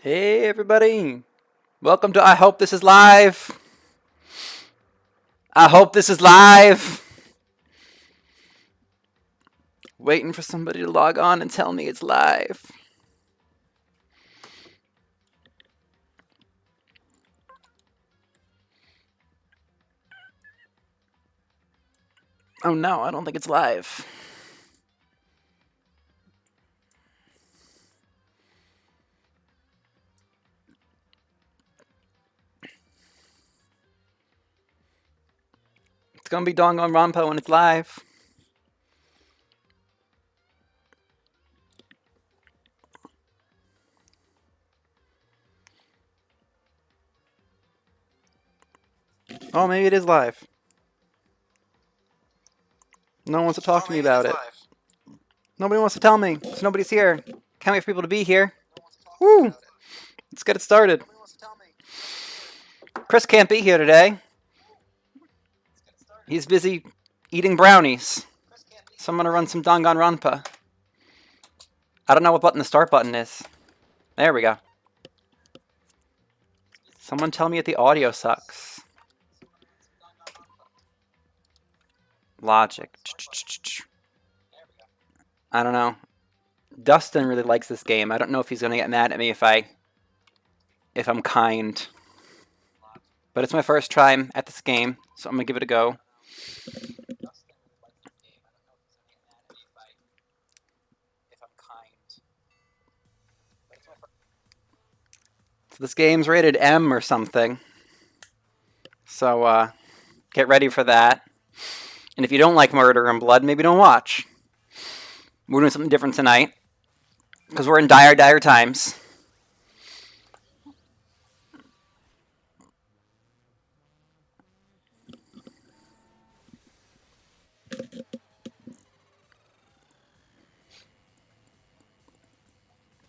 Hey everybody! Welcome to I Hope This Is Live! I hope this is live! Waiting for somebody to log on and tell me it's live. Oh no, I don't think it's live. It's gonna be Danganronpa when it's live. Oh, maybe it is live. No one wants to talk to me about it. Nobody wants to tell me, because nobody's here. Can't wait for people to be here. Woo! Let's get it started. Chris can't be here today. He's busy eating brownies. So I'm gonna run some Danganronpa. I don't know what button the start button is. There we go. Someone tell me if the audio sucks. Logic. I don't know. Dustin really likes this game. I don't know if he's gonna get mad at me if I'm kind. But it's my first try at this game, so I'm gonna give it a go. So this game's rated M or something. So get ready for that. And if you don't like murder and blood, maybe don't watch. We're doing something different tonight. Because we're in dire, dire times.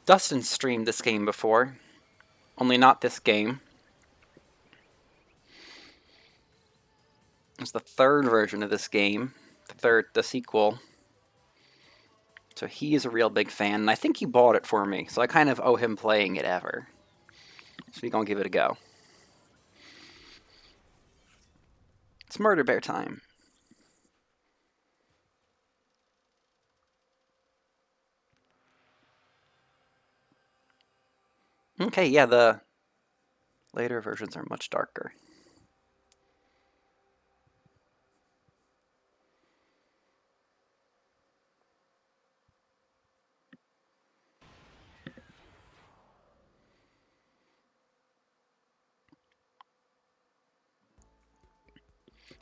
Dustin streamed this game before. Only not this game. It's the third version of this game. The sequel. So he is a real big fan, and I think he bought it for me, so I kind of owe him playing it ever. So we're gonna give it a go. It's Murder Bear time. Okay, yeah, the later versions are much darker.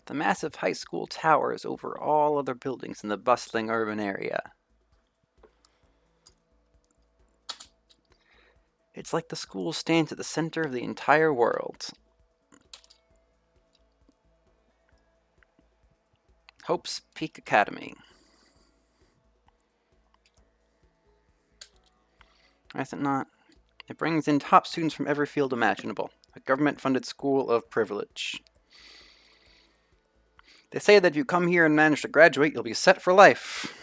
The massive high school towers over all other buildings in the bustling urban area. It's like the school stands at the center of the entire world. Hope's Peak Academy. Is it not? It brings in top students from every field imaginable. A government-funded school of privilege. They say that if you come here and manage to graduate, you'll be set for life.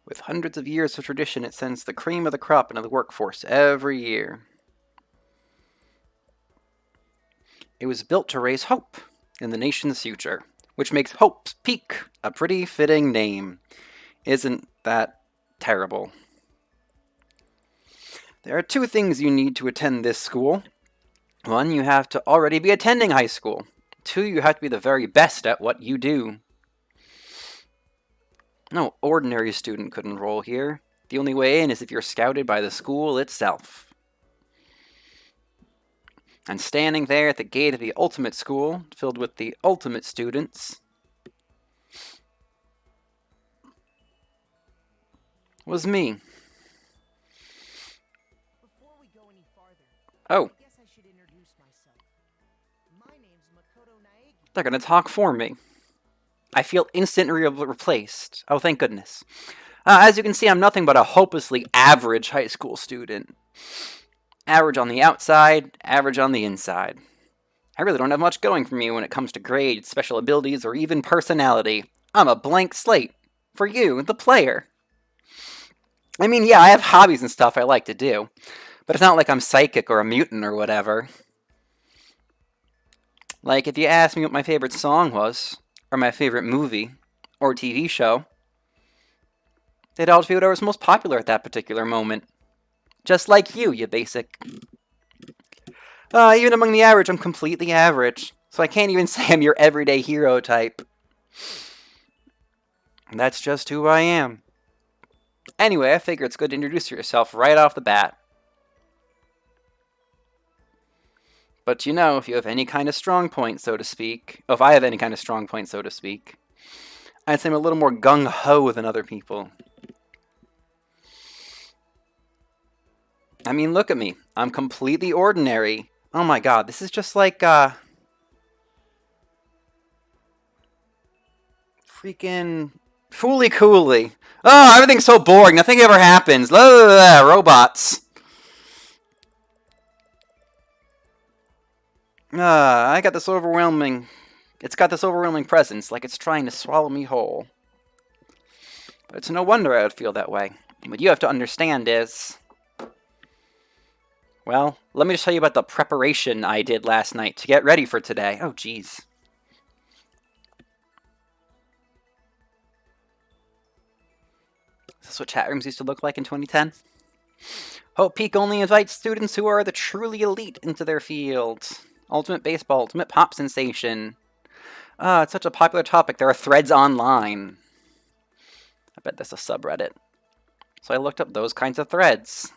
With hundreds of years of tradition, it sends the cream of the crop into the workforce every year. It was built to raise hope in the nation's future, which makes Hope's Peak a pretty fitting name. Isn't that terrible? There are two things you need to attend this school. One, you have to already be attending high school. Two, you have to be the very best at what you do. No ordinary student could enroll here. The only way in is if you're scouted by the school itself. And standing there at the gate of the ultimate school, filled with the ultimate students, was me. Before we go any farther, Oh, I guess I should introduce myself. My name's Makoto Naegi. they're gonna talk for me. I feel instantly replaced. Oh, thank goodness. As you can see, I'm nothing but a hopelessly average high school student. Average on the outside, average on the inside. I really don't have much going for me when it comes to grades, special abilities, or even personality. I'm a blank slate. For you, the player. I mean, yeah, I have hobbies and stuff I like to do, but it's not like I'm psychic or a mutant or whatever. Like, if you asked me what my favorite song was, or my favorite movie, or TV show, they'd all be whatever was most popular at that particular moment. Just like you basic. Even among the average, I'm completely average, so I can't even say I'm your everyday hero type. That's just who I am. Anyway, I figure it's good to introduce yourself right off the bat. But you know, if you have any kind of strong point, so to speak, if I have any kind of strong point, so to speak, I'd say I'm a little more gung-ho than other people. I mean, look at me. I'm completely ordinary. Oh my god, this is just like, freaking Fooly Cooley. Oh, everything's so boring. Nothing ever happens. Blah, blah, blah, robots. I got this overwhelming... It's got this overwhelming presence, like it's trying to swallow me whole. But it's no wonder I would feel that way. What you have to understand is... Well, let me just tell you about the preparation I did last night to get ready for today. Oh, jeez. Is this what chat rooms used to look like in 2010? Hope Peak only invites students who are the truly elite into their fields. Ultimate baseball, ultimate pop sensation. It's such a popular topic. There are threads online. I bet that's a subreddit. So I looked up those kinds of threads.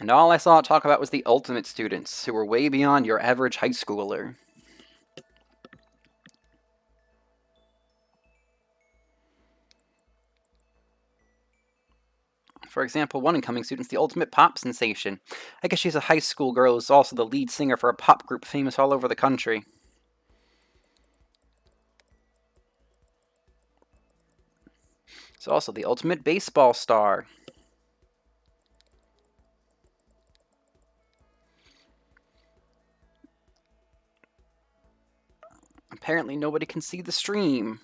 And all I saw it talk about was the ultimate students, who were way beyond your average high schooler. For example, one incoming student's the ultimate pop sensation. I guess she's a high school girl who's also the lead singer for a pop group famous all over the country. She's also the ultimate baseball star. Apparently nobody can see the stream.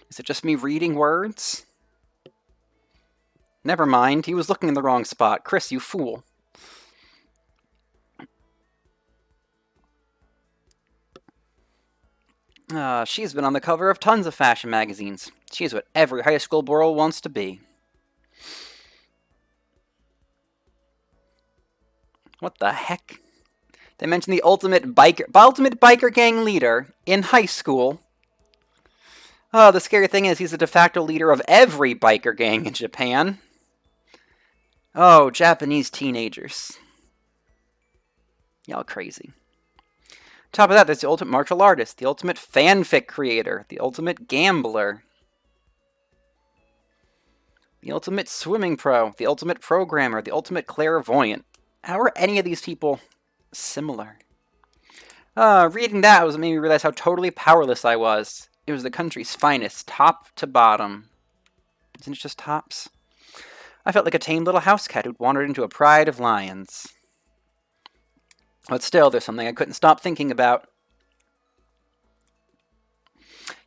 Is it just me reading words? Never mind, he was looking in the wrong spot. Chris, you fool. She's been on the cover of tons of fashion magazines. She's what every high school girl wants to be. What the heck? They mentioned the ultimate biker gang leader in high school. Oh, the scary thing is he's the de facto leader of every biker gang in Japan. Oh, Japanese teenagers. Y'all crazy. Top of that, there's the ultimate martial artist, the ultimate fanfic creator, the ultimate gambler, the ultimate swimming pro, the ultimate programmer, the ultimate clairvoyant. How are any of these people similar? Reading that was made me realize how totally powerless I was. It was the country's finest, top to bottom. Isn't it just tops? I felt like a tame little house cat who'd wandered into a pride of lions. But still, there's something I couldn't stop thinking about.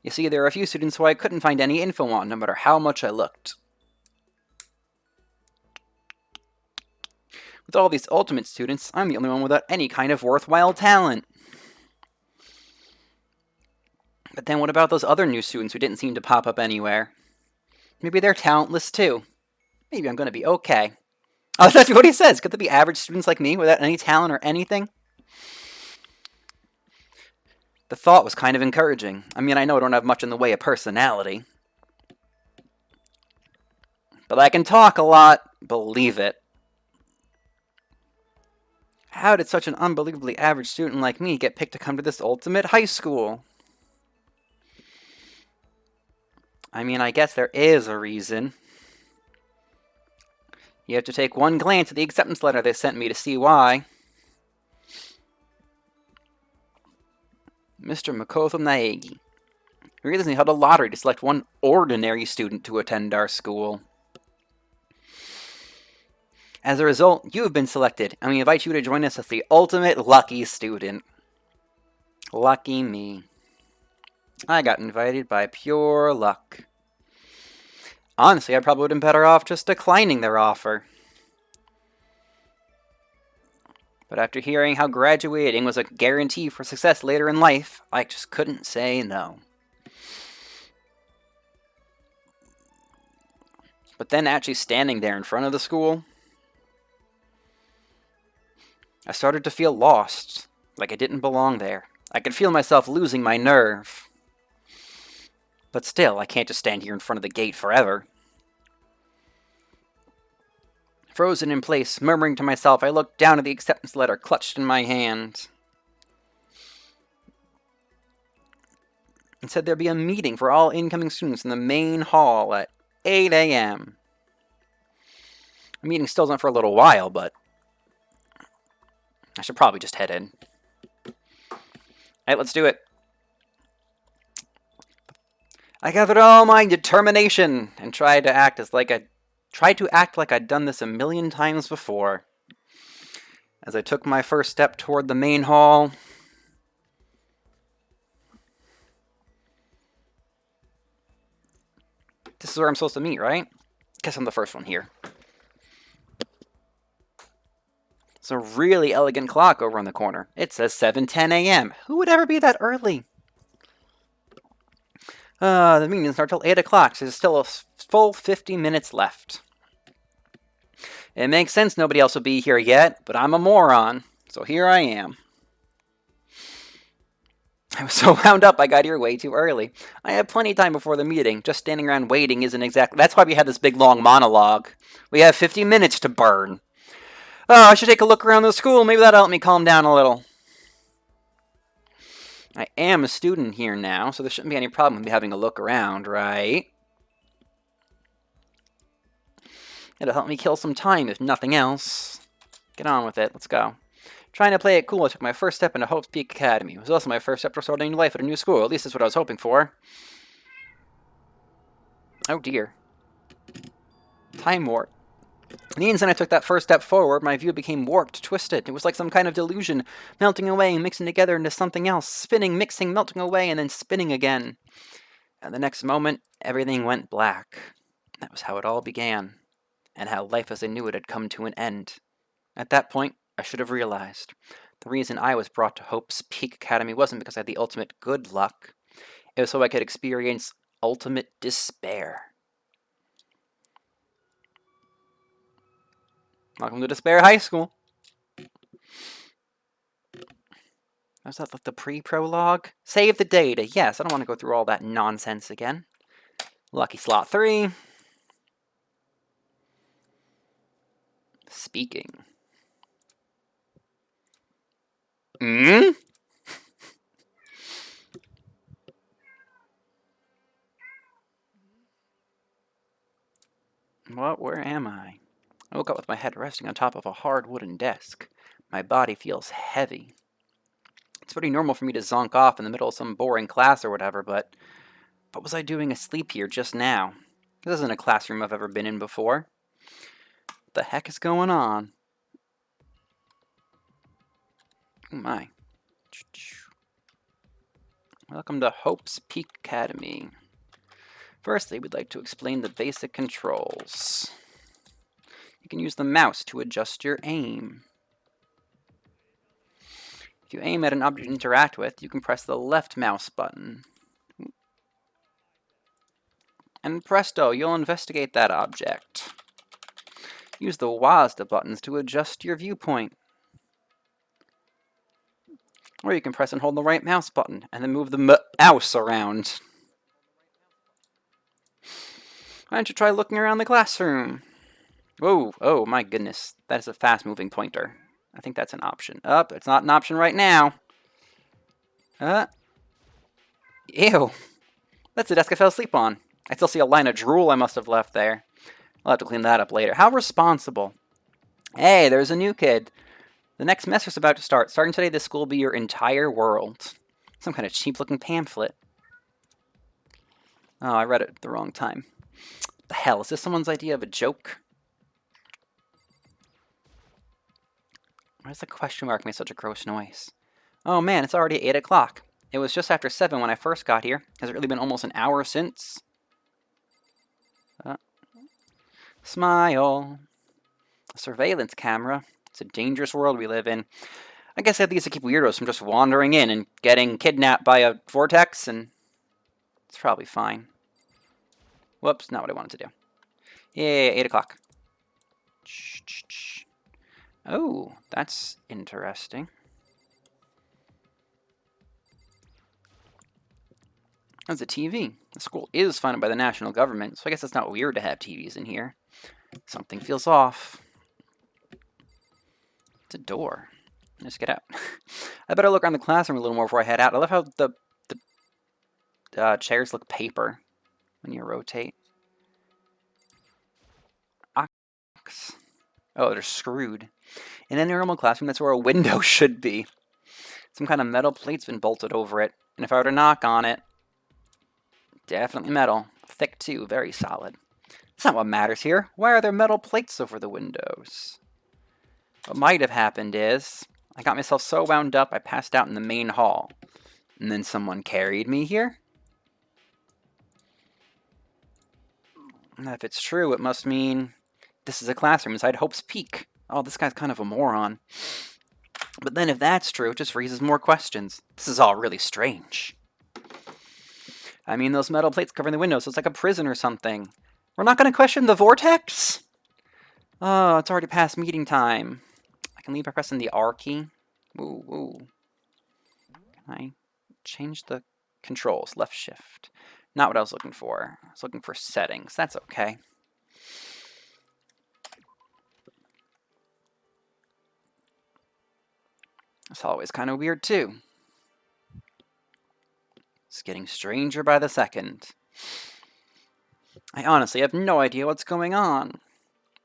You see, there are a few students who I couldn't find any info on, no matter how much I looked. With all these ultimate students, I'm the only one without any kind of worthwhile talent. But then what about those other new students who didn't seem to pop up anywhere? Maybe they're talentless too. Maybe I'm going to be okay. Oh, that's what he says. Could there be average students like me without any talent or anything? The thought was kind of encouraging. I mean, I know I don't have much in the way of personality. But I can talk a lot. Believe it. How did such an unbelievably average student like me get picked to come to this ultimate high school? I mean, I guess there is a reason. You have to take one glance at the acceptance letter they sent me to see why. Mr. Makoto Naegi. We recently held a lottery to select one ordinary student to attend our school. As a result, you have been selected, and we invite you to join us as the ultimate lucky student. Lucky me. I got invited by pure luck. Honestly, I probably would have been better off just declining their offer. But after hearing how graduating was a guarantee for success later in life, I just couldn't say no. But then actually standing there in front of the school, I started to feel lost, like I didn't belong there. I could feel myself losing my nerve. But still, I can't just stand here in front of the gate forever. Frozen in place, murmuring to myself, I looked down at the acceptance letter clutched in my hand. It said there'd be a meeting for all incoming students in the main hall at 8 a.m. The meeting still isn't for a little while, but I should probably just head in. Alright, let's do it. I gathered all my determination and tried to act like I'd done this a million times before. As I took my first step toward the main hall, this is where I'm supposed to meet, right? Guess I'm the first one here. It's a really elegant clock over in the corner. It says 7:10 a.m. Who would ever be that early? The meeting doesn't start till 8 o'clock, so there's still a full 50 minutes left. It makes sense nobody else will be here yet, but I'm a moron, so here I am. I was so wound up I got here way too early. I had plenty of time before the meeting. Just standing around waiting isn't exactly... That's why we had this big long monologue. We have 50 minutes to burn. Oh, I should take a look around the school. Maybe that'll help me calm down a little. I am a student here now, so there shouldn't be any problem with me having a look around, right? It'll help me kill some time, if nothing else. Get on with it. Let's go. Trying to play it cool, I took my first step into Hope's Peak Academy. It was also my first step to starting a new life at a new school. At least that's what I was hoping for. Oh dear. Time warp. The instant I took that first step forward, my view became warped, twisted. It was like some kind of delusion, melting away and mixing together into something else, spinning, mixing, melting away, and then spinning again. At the next moment, everything went black. That was how it all began, and how life as I knew it had come to an end. At that point, I should have realized. The reason I was brought to Hope's Peak Academy wasn't because I had the ultimate good luck. It was so I could experience ultimate despair. Welcome to Despair High School. Was that like the pre-prologue? Save the data. Yes, I don't want to go through all that nonsense again. Lucky slot 3. Speaking. What? Where am I? I woke up with my head resting on top of a hard wooden desk. My body feels heavy. It's pretty normal for me to zonk off in the middle of some boring class or whatever, but what was I doing asleep here just now? This isn't a classroom I've ever been in before. What the heck is going on? Oh my. Welcome to Hope's Peak Academy. Firstly, we'd like to explain the basic controls. You can use the mouse to adjust your aim. If you aim at an object to interact with, you can press the left mouse button. And presto, you'll investigate that object. Use the WASD buttons to adjust your viewpoint. Or you can press and hold the right mouse button, and then move the mouse around. Why don't you try looking around the classroom? Whoa, oh my goodness, that is a fast-moving pointer. I think that's an option. It's not an option right now. Ew. That's the desk I fell asleep on. I still see a line of drool I must have left there. I'll have to clean that up later. How responsible. Hey, there's a new kid. The next semester's about to start. Starting today, this school will be your entire world. Some kind of cheap-looking pamphlet. Oh, I read it at the wrong time. What the hell, is this someone's idea of a joke? Why does the question mark make such a gross noise? Oh man, it's already 8 o'clock. It was just after 7 when I first got here. Has it really been almost an hour since? Smile. A surveillance camera. It's a dangerous world we live in. I guess at least to keep weirdos from just wandering in and getting kidnapped by a vortex, and it's probably fine. Whoops, not what I wanted to do. Yay, 8 o'clock. Oh, that's interesting. That's a TV. The school is funded by the national government, so I guess it's not weird to have TVs in here. Something feels off. It's a door. Just get out. I better look around the classroom a little more before I head out. I love how the chairs look paper when you rotate. Ox. Oh, they're screwed. In a normal classroom, that's where a window should be. Some kind of metal plate's been bolted over it, and if I were to knock on it, definitely metal. Thick too, very solid. That's not what matters here. Why are there metal plates over the windows? What might have happened is, I got myself so wound up I passed out in the main hall. And then someone carried me here? And if it's true, it must mean this is a classroom inside Hope's Peak. Oh, this guy's kind of a moron. But then if that's true, it just raises more questions. This is all really strange. I mean, those metal plates covering the windows, so it's like a prison or something. We're not going to question the vortex? Oh, it's already past meeting time. I can leave by pressing the R key. Ooh, ooh. Can I change the controls? Left shift. Not what I was looking for. I was looking for settings. That's okay. This hallway's kind of weird, too. It's getting stranger by the second. I honestly have no idea what's going on.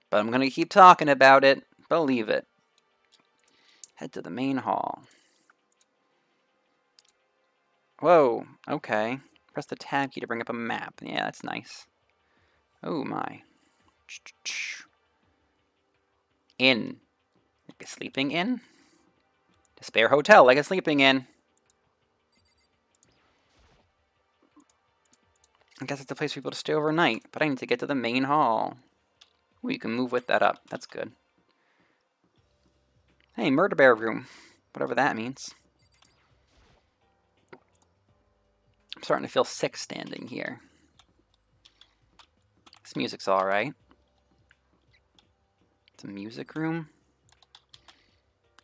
But I'm going to keep talking about it. Believe it. Head to the main hall. Whoa, okay. Press the tab key to bring up a map. Yeah, that's nice. Oh my. Inn. Like a sleeping inn? Despair Hotel, like a sleeping inn. I guess it's a place for people to stay overnight, but I need to get to the main hall. Ooh, you can move with that up. That's good. Hey, Murder Bear Room. Whatever that means. I'm starting to feel sick standing here. This music's alright. It's a music room.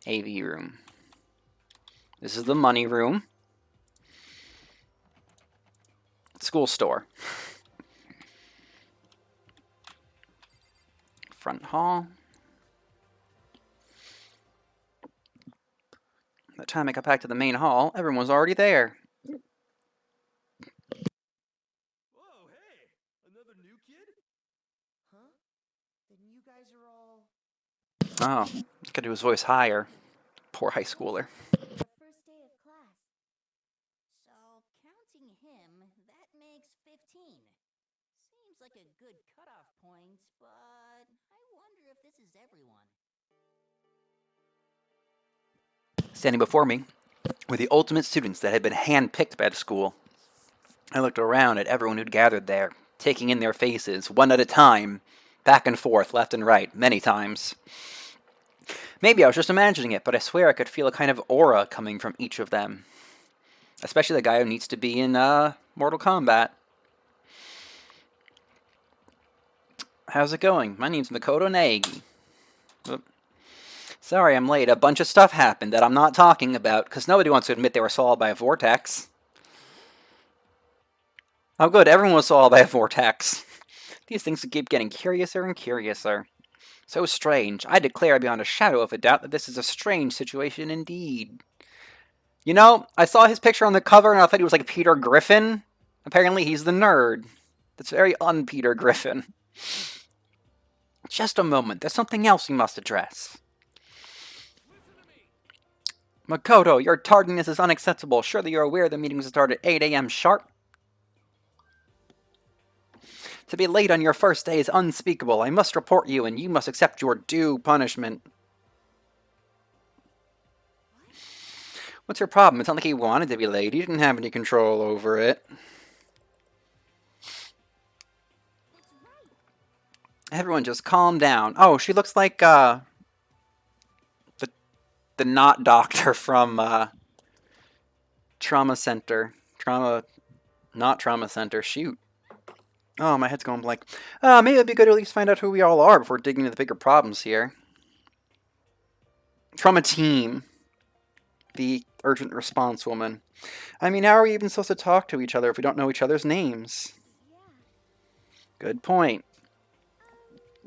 AV room. This is the money room. School store. Front hall. By the time I got back to the main hall, everyone was already there. Whoa, hey! Another new kid? Huh? Then you guys are all Oh, gotta do his voice higher. Poor high schooler. The first day of class. So, counting him, that makes 15. Seems like a good cutoff point, but I wonder if this is everyone. Standing before me were the ultimate students that had been handpicked by the school. I looked around at everyone who'd gathered there, taking in their faces, one at a time, back and forth, left and right, many times. Maybe I was just imagining it, but I swear I could feel a kind of aura coming from each of them. Especially the guy who needs to be in Mortal Kombat. How's it going? My name's Makoto Naegi. Oop. Sorry I'm late. A bunch of stuff happened that I'm not talking about, because nobody wants to admit they were swallowed by a vortex. Oh good, everyone was swallowed by a vortex. These things keep getting curiouser and curiouser. So strange. I declare beyond a shadow of a doubt that this is a strange situation indeed. You know, I saw his picture on the cover and I thought he was like Peter Griffin. Apparently he's the nerd. That's very un-Peter Griffin. Just a moment. There's something else we must address. Makoto, your tardiness is unacceptable. Surely you're aware the meetings start at 8 a.m. sharp? To be late on your first day is unspeakable. I must report you, and you must accept your due punishment. What's your problem? It's not like he wanted to be late. He didn't have any control over it. Everyone just calm down. Oh, she looks like, the not doctor from, Trauma Center. Not Trauma Center, shoot. Oh, my head's going blank. Maybe it'd be good to at least find out who we all are before digging into the bigger problems here. Trauma Team. The urgent response woman. I mean, how are we even supposed to talk to each other if we don't know each other's names? Good point.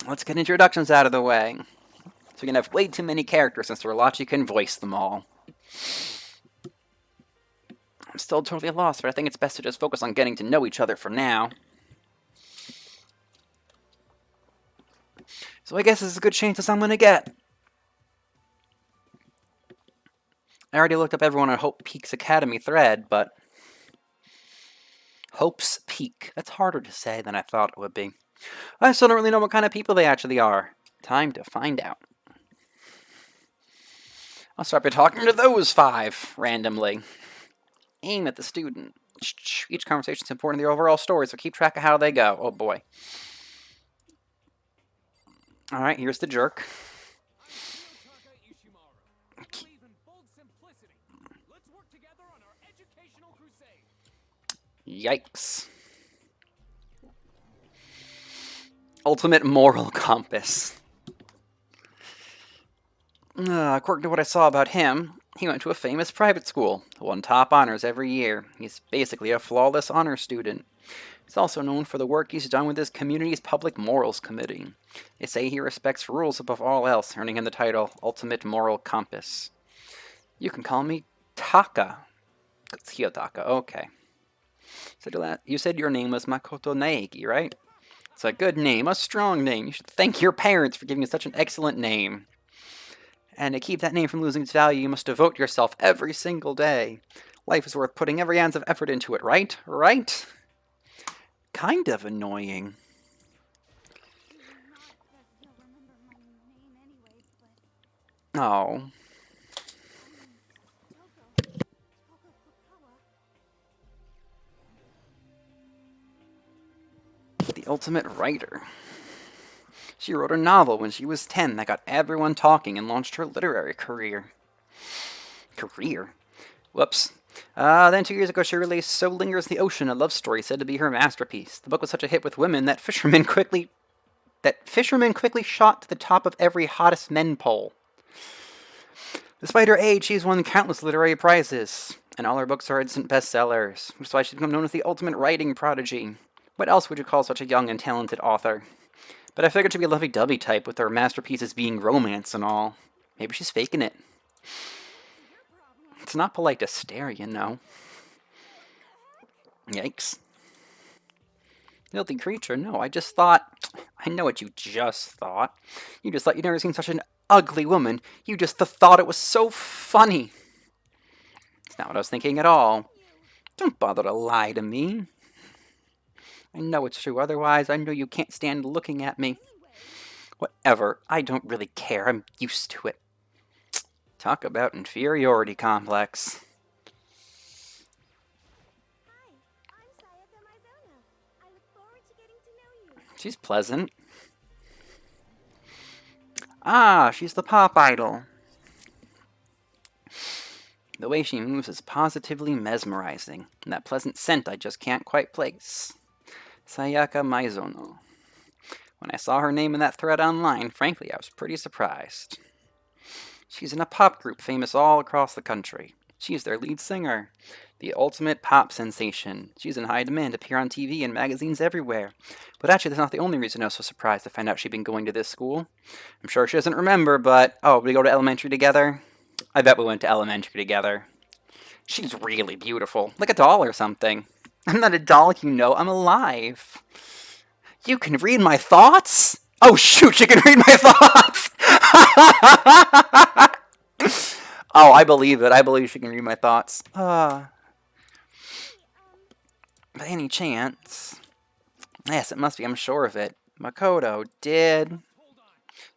Let's get introductions out of the way. So we can have way too many characters since Sterlacci can voice them all. I'm still totally lost, but I think it's best to just focus on getting to know each other for now. So I guess this is a good chance as I'm gonna get. I already looked up everyone on Hope Peak's Academy thread, but... Hope's Peak. That's harder to say than I thought it would be. I still don't really know what kind of people they actually are. Time to find out. I'll start by talking to those 5, randomly. Aim at the student. Each conversation is important to the overall story, so keep track of how they go. Oh boy. Alright, here's the jerk. Yikes. Ultimate moral compass. According to what I saw about him, he went to a famous private school, won top honors every year. He's basically a flawless honor student. He's also known for the work he's done with his community's public morals committee. They say he respects rules above all else, earning him the title Ultimate Moral Compass. You can call me Taka. Hiyotaka, okay. So you said your name was Makoto Naegi, right? It's a good name, a strong name. You should thank your parents for giving you such an excellent name. And to keep that name from losing its value, you must devote yourself every single day. Life is worth putting every ounce of effort into it, right? Right? Kind of annoying. Oh. The ultimate writer. She wrote a novel when she was 10 that got everyone talking and launched her literary career. Whoops. Then 2 years ago she released So Lingers the Ocean, a love story said to be her masterpiece. The book was such a hit with women that fishermen quickly shot to the top of every hottest men poll. Despite her age, she's won countless literary prizes, and all her books are instant bestsellers, which is why she's become known as the ultimate writing prodigy. What else would you call such a young and talented author? But I figured she'd be a lovey-dovey type with her masterpieces being romance and all. Maybe she's faking it. It's not polite to stare, you know. Yikes. Filthy creature, no, I just thought... I know what you just thought. You just thought you'd never seen such an ugly woman. You just thought it was so funny. It's not what I was thinking at all. Don't bother to lie to me. I know it's true, otherwise I know you can't stand looking at me. Whatever, I don't really care, I'm used to it. Talk about inferiority complex. She's pleasant. Ah, she's the pop idol. The way she moves is positively mesmerizing, and that pleasant scent I just can't quite place. Sayaka Maizono. When I saw her name in that thread online, frankly, I was pretty surprised. She's in a pop group famous all across the country. She's their lead singer, the ultimate pop sensation. She's in high demand to appear on TV and magazines everywhere. But actually, that's not the only reason I was so surprised to find out she'd been going to this school. I'm sure she doesn't remember, but, oh, we go to elementary together? I bet we went to elementary together. She's really beautiful, like a doll or something. I'm not a doll, you know, I'm alive. You can read my thoughts? Oh shoot, you can read my thoughts! Oh, I believe it. I believe she can read my thoughts. By any chance... Yes, it must be, I'm sure of it. Makoto did...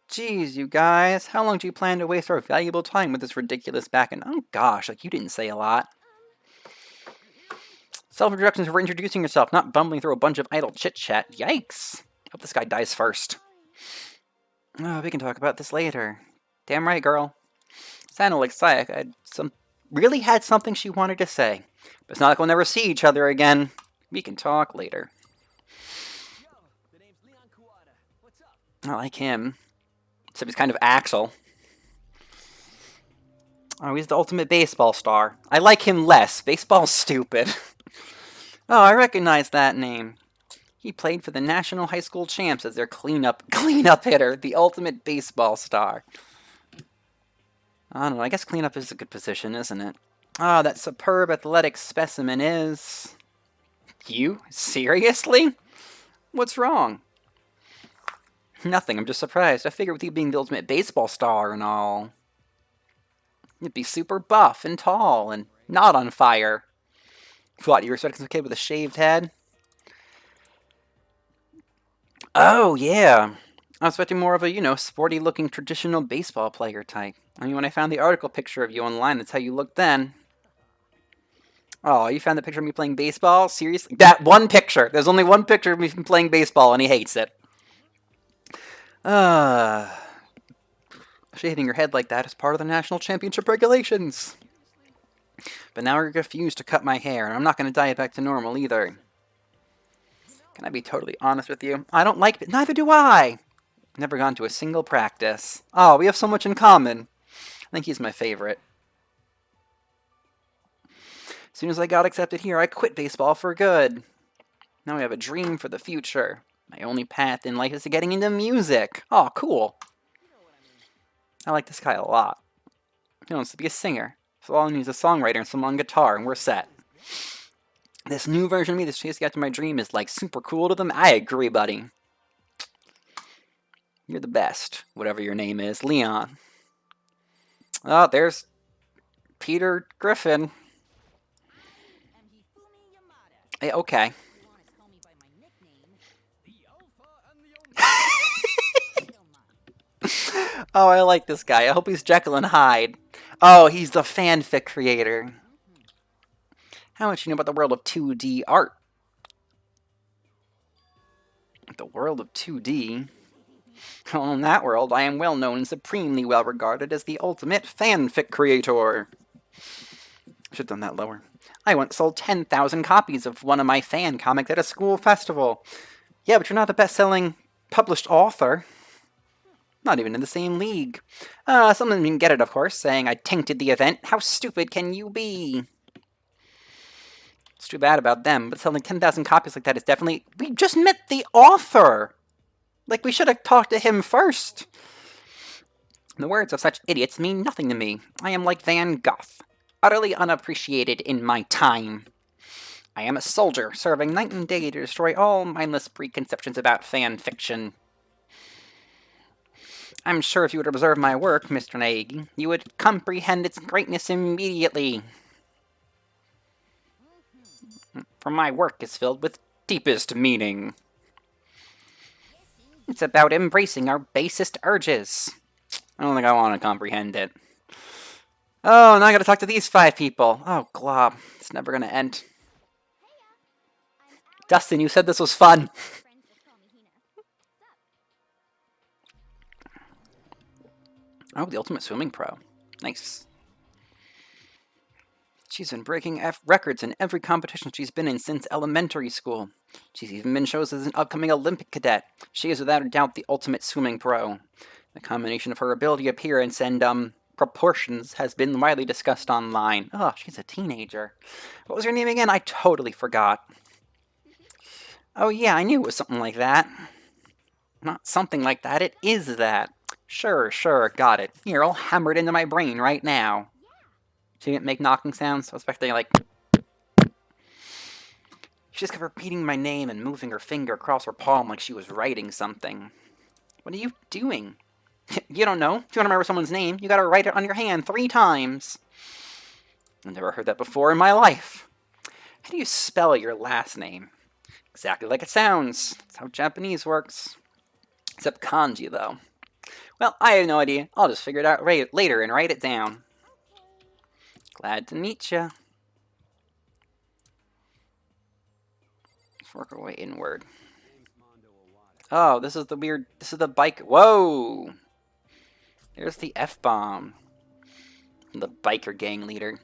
Geez, you guys, how long do you plan to waste our valuable time with this ridiculous back and... Oh gosh, like you didn't say a lot. Self-introductions for introducing yourself, not bumbling through a bunch of idle chit-chat. Yikes! Hope this guy dies first. Oh, we can talk about this later. Damn right, girl. Sounded like Sayaka really had something she wanted to say. But it's not like we'll never see each other again. We can talk later. Yo, the name's Leon Kuwata. What's up? I like him. Except he's kind of Axel. Oh, he's the ultimate baseball star. I like him less. Baseball's stupid. Oh, I recognize that name. He played for the National High School Champs as their cleanup hitter, the ultimate baseball star. I don't know, I guess cleanup is a good position, isn't it? Ah, that superb athletic specimen is... You? Seriously? What's wrong? Nothing, I'm just surprised. I figured with you being the ultimate baseball star and all, you'd be super buff and tall and not on fire. What, you were expecting some kid with a shaved head? Oh, yeah. I was expecting more of a, sporty-looking traditional baseball player type. I mean, when I found the article picture of you online, that's how you looked then. Oh, you found the picture of me playing baseball? Seriously? That one picture! There's only one picture of me playing baseball, and he hates it. Shaving your head like that is part of the national championship regulations. But now you're refused to cut my hair, and I'm not going to dye it back to normal either. Can I be totally honest with you? I don't like it. Neither do I! Never gone to a single practice. Oh, we have so much in common. I think he's my favorite. As soon as I got accepted here, I quit baseball for good. Now I have a dream for the future. My only path in life is getting into music. Oh, cool. I like this guy a lot. He wants to be a singer. So all I need is a songwriter and someone on guitar, and we're set. This new version of me that's chasing after my dream is, like, super cool to them. I agree, buddy. You're the best, whatever your name is. Leon. Oh, there's Peter Griffin. Hey, okay. Oh, I like this guy. I hope he's Jekyll and Hyde. Oh, he's the fanfic creator. How much you know about the world of 2D art? The world of 2D? Well, in that world, I am well known and supremely well regarded as the ultimate fanfic creator. I should have done that lower. I once sold 10,000 copies of one of my fan comics at a school festival. Yeah, but you're not the best-selling published author. Not even in the same league. Someone didn't get it, of course, saying I tainted the event. How stupid can you be? It's too bad about them, but selling 10,000 copies like that is definitely... We just met the author! Like, we should have talked to him first. The words of such idiots mean nothing to me. I am like Van Gogh, utterly unappreciated in my time. I am a soldier, serving night and day to destroy all mindless preconceptions about fan fiction. I'm sure if you would observe my work, Mr. Naegi, you would comprehend its greatness immediately. For my work is filled with deepest meaning. It's about embracing our basest urges. I don't think I want to comprehend it. Oh, now I gotta talk to these 5 people. Oh, glob. It's never gonna end. Dustin, you said this was fun. Oh, the ultimate swimming pro. Nice. She's been breaking records in every competition she's been in since elementary school. She's even been chosen as an upcoming Olympic cadet. She is without a doubt the ultimate swimming pro. The combination of her ability, appearance, and, proportions has been widely discussed online. Oh, she's a teenager. What was her name again? I totally forgot. Oh yeah, I knew it was something like that. Not something like that, it is that. Sure, got it. Here, I'll hammer it into my brain right now. She didn't make knocking sounds. I was expecting, like... She just kept repeating my name and moving her finger across her palm like she was writing something. What are you doing? You don't know. If you want to remember someone's name, you gotta write it on your hand 3 times. I've never heard that before in my life. How do you spell your last name? Exactly like it sounds. That's how Japanese works. Except kanji, though. Well, I have no idea. I'll just figure it out later and write it down. Glad to meet ya. Let's work our way inward. Oh, this is the weird. This is the bike. Whoa! There's the F-bomb. The biker gang leader.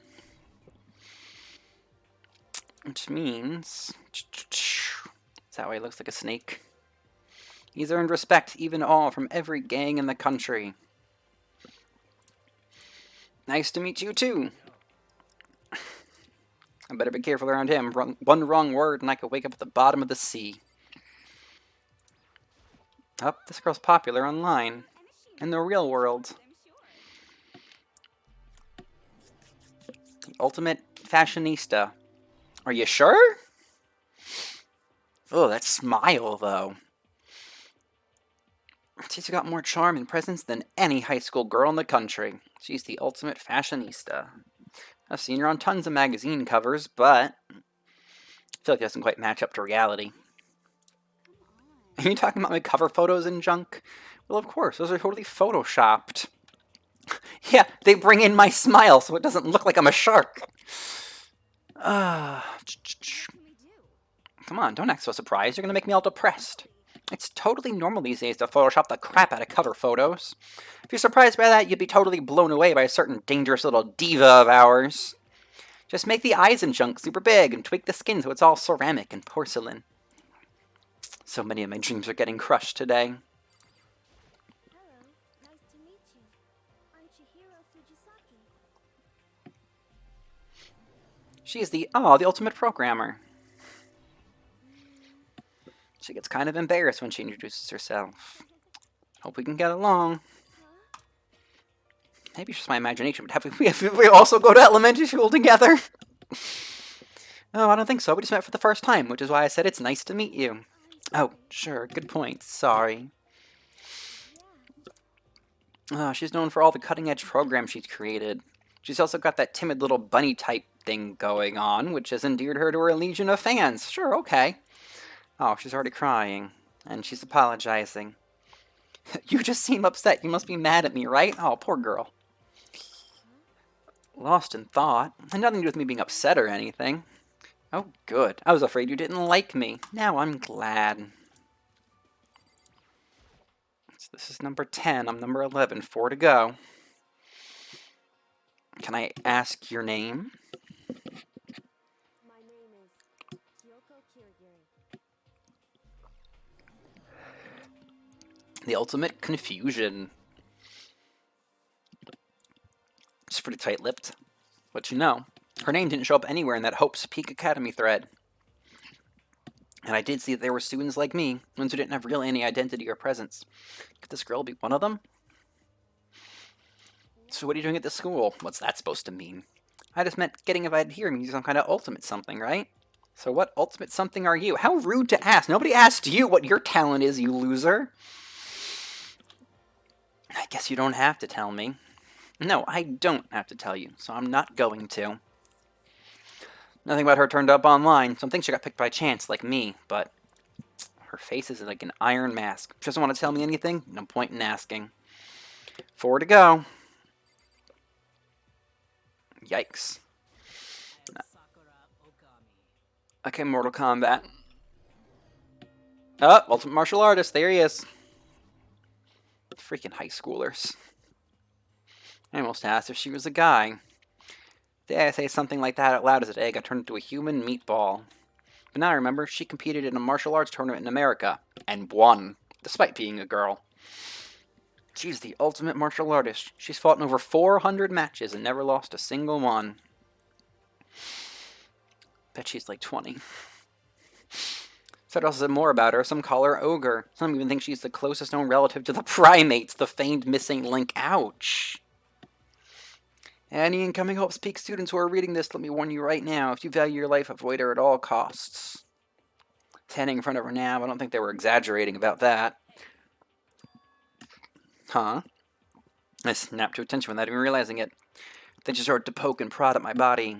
Which means. Is that why he looks like a snake? He's earned respect, even awe, from every gang in the country. Nice to meet you, too. I better be careful around him. One wrong word and I could wake up at the bottom of the sea. Oh, this girl's popular online. In the real world. The ultimate fashionista. Are you sure? Oh, that smile, though. She's got more charm and presence than any high school girl in the country. She's the ultimate fashionista. I've seen her on tons of magazine covers, but I feel like it doesn't quite match up to reality. Are you talking about my cover photos and junk? Well, of course, those are totally photoshopped. Yeah, they bring in my smile so it doesn't look like I'm a shark. Come on, don't act so surprised. You're gonna make me all depressed. It's totally normal these days to Photoshop the crap out of cover photos. If you're surprised by that, you'd be totally blown away by a certain dangerous little diva of ours. Just make the eyes and junk super big and tweak the skin so it's all ceramic and porcelain. So many of my dreams are getting crushed today. Hello, nice to meet you. I'm Chihiro Fujisaki. She's the ultimate programmer. She gets kind of embarrassed when she introduces herself. Hope we can get along. Maybe it's just my imagination, but have we also go to elementary school together? Oh, I don't think so. We just met for the first time, which is why I said it's nice to meet you. Oh, sure. Good point. Sorry. Oh, she's known for all the cutting-edge programs she's created. She's also got that timid little bunny-type thing going on, which has endeared her to her legion of fans. Sure, okay. Oh, she's already crying. And she's apologizing. You just seem upset. You must be mad at me, right? Oh, poor girl. Lost in thought. Had nothing to do with me being upset or anything. Oh, good. I was afraid you didn't like me. Now I'm glad. So this is number 10. I'm number 11. 4 to go. Can I ask your name? My name is Kyoko Kirigiri. The ultimate confusion. She's pretty tight-lipped. But you know, her name didn't show up anywhere in that Hope's Peak Academy thread. And I did see that there were students like me, ones who didn't have really any identity or presence. Could this girl be one of them? So what are you doing at this school? What's that supposed to mean? I just meant getting invited here means some kind of ultimate something, right? So what ultimate something are you? How rude to ask. Nobody asked you what your talent is, you loser. I guess you don't have to tell me. No, I don't have to tell you, so I'm not going to. Nothing about her turned up online. Some think she got picked by chance, like me, but her face is like an iron mask. She doesn't want to tell me anything, no point in asking. 4 to go. Yikes. Okay, Mortal Kombat. Oh, Ultimate Martial Artist, there he is. Freaking high schoolers. I almost asked if she was a guy. The day I say something like that out loud as an egg, I turned into a human meatball. But now I remember she competed in a martial arts tournament in America, and won, despite being a girl. She's the ultimate martial artist. She's fought in over 400 matches and never lost a single one. Bet she's like 20. Said also more about her. Some call her Ogre. Some even think she's the closest known relative to the primates, the famed missing link. Ouch. Any incoming Hope's Peak students who are reading this, let me warn you right now. If you value your life, avoid her at all costs. Standing in front of her now, I don't think they were exaggerating about that. Huh? I snapped to attention without even realizing it. Then she started to poke and prod at my body.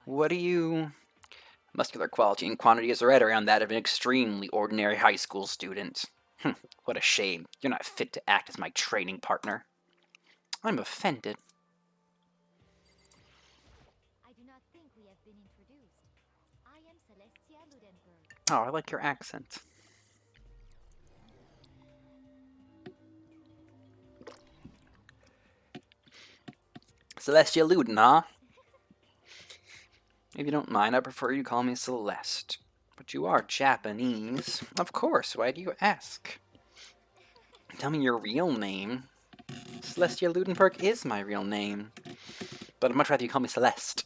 What do you... Muscular quality and quantity is right around that of an extremely ordinary high school student. What a shame. You're not fit to act as my training partner. I'm offended. I do not think we have been introduced. I am Celestia Ludenberg. Oh, I like your accent. Celestia Luden, huh? If you don't mind, I prefer you call me Celeste. But you are Japanese. Of course, why do you ask? Tell me your real name. Celestia Ludenberg is my real name. But I'd much rather you call me Celeste.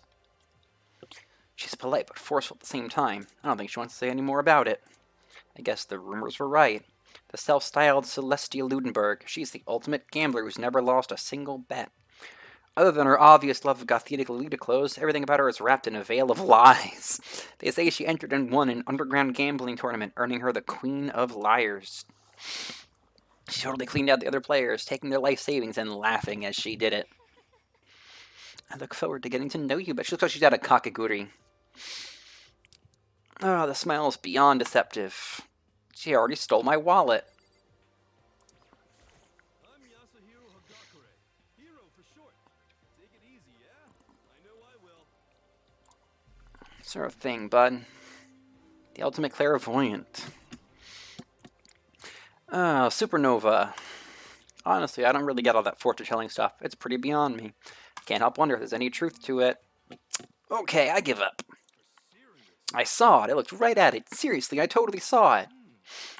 She's polite but forceful at the same time. I don't think she wants to say any more about it. I guess the rumors were right. The self-styled Celestia Ludenberg, she's the ultimate gambler who's never lost a single bet. Other than her obvious love of gothic Lolita clothes, everything about her is wrapped in a veil of lies. They say she entered and won an underground gambling tournament, earning her the Queen of Liars. She totally cleaned out the other players, taking their life savings and laughing as she did it. I look forward to getting to know you, but she looks like she's at a kakeguri. Oh, the smile is beyond deceptive. She already stole my wallet. I'm Yasuhiro Hagakure. Hero for short. Take it easy, yeah? I know I will. Sort of thing, bud. The ultimate clairvoyant. Supernova. Honestly, I don't really get all that fortune-telling stuff. It's pretty beyond me. Can't help wonder if there's any truth to it. Okay, I give up. I saw it. I looked right at it. Seriously, I totally saw it.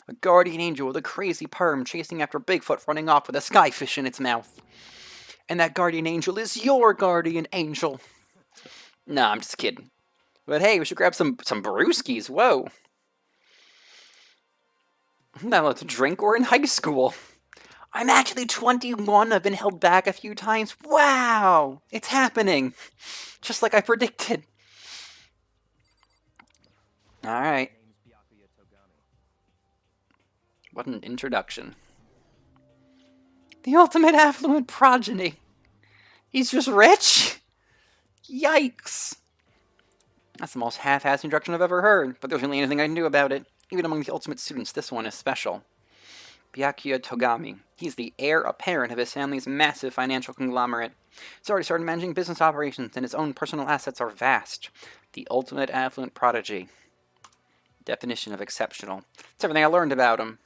A guardian angel with a crazy perm chasing after Bigfoot running off with a skyfish in its mouth. And that guardian angel is your guardian angel. Nah, I'm just kidding. But hey, we should grab some brewskis. Whoa. Now let's drink. We're in high school. I'm actually 21. I've been held back a few times. Wow! It's happening. Just like I predicted. Alright. What an introduction. The ultimate affluent progeny. He's just rich? Yikes. That's the most half-assed introduction I've ever heard, but there's really anything I can do about it. Even among the ultimate students, this one is special. Byakuya Togami. He's the heir apparent of his family's massive financial conglomerate. He's already started managing business operations, and his own personal assets are vast. The ultimate affluent prodigy. Definition of exceptional. That's everything I learned about him.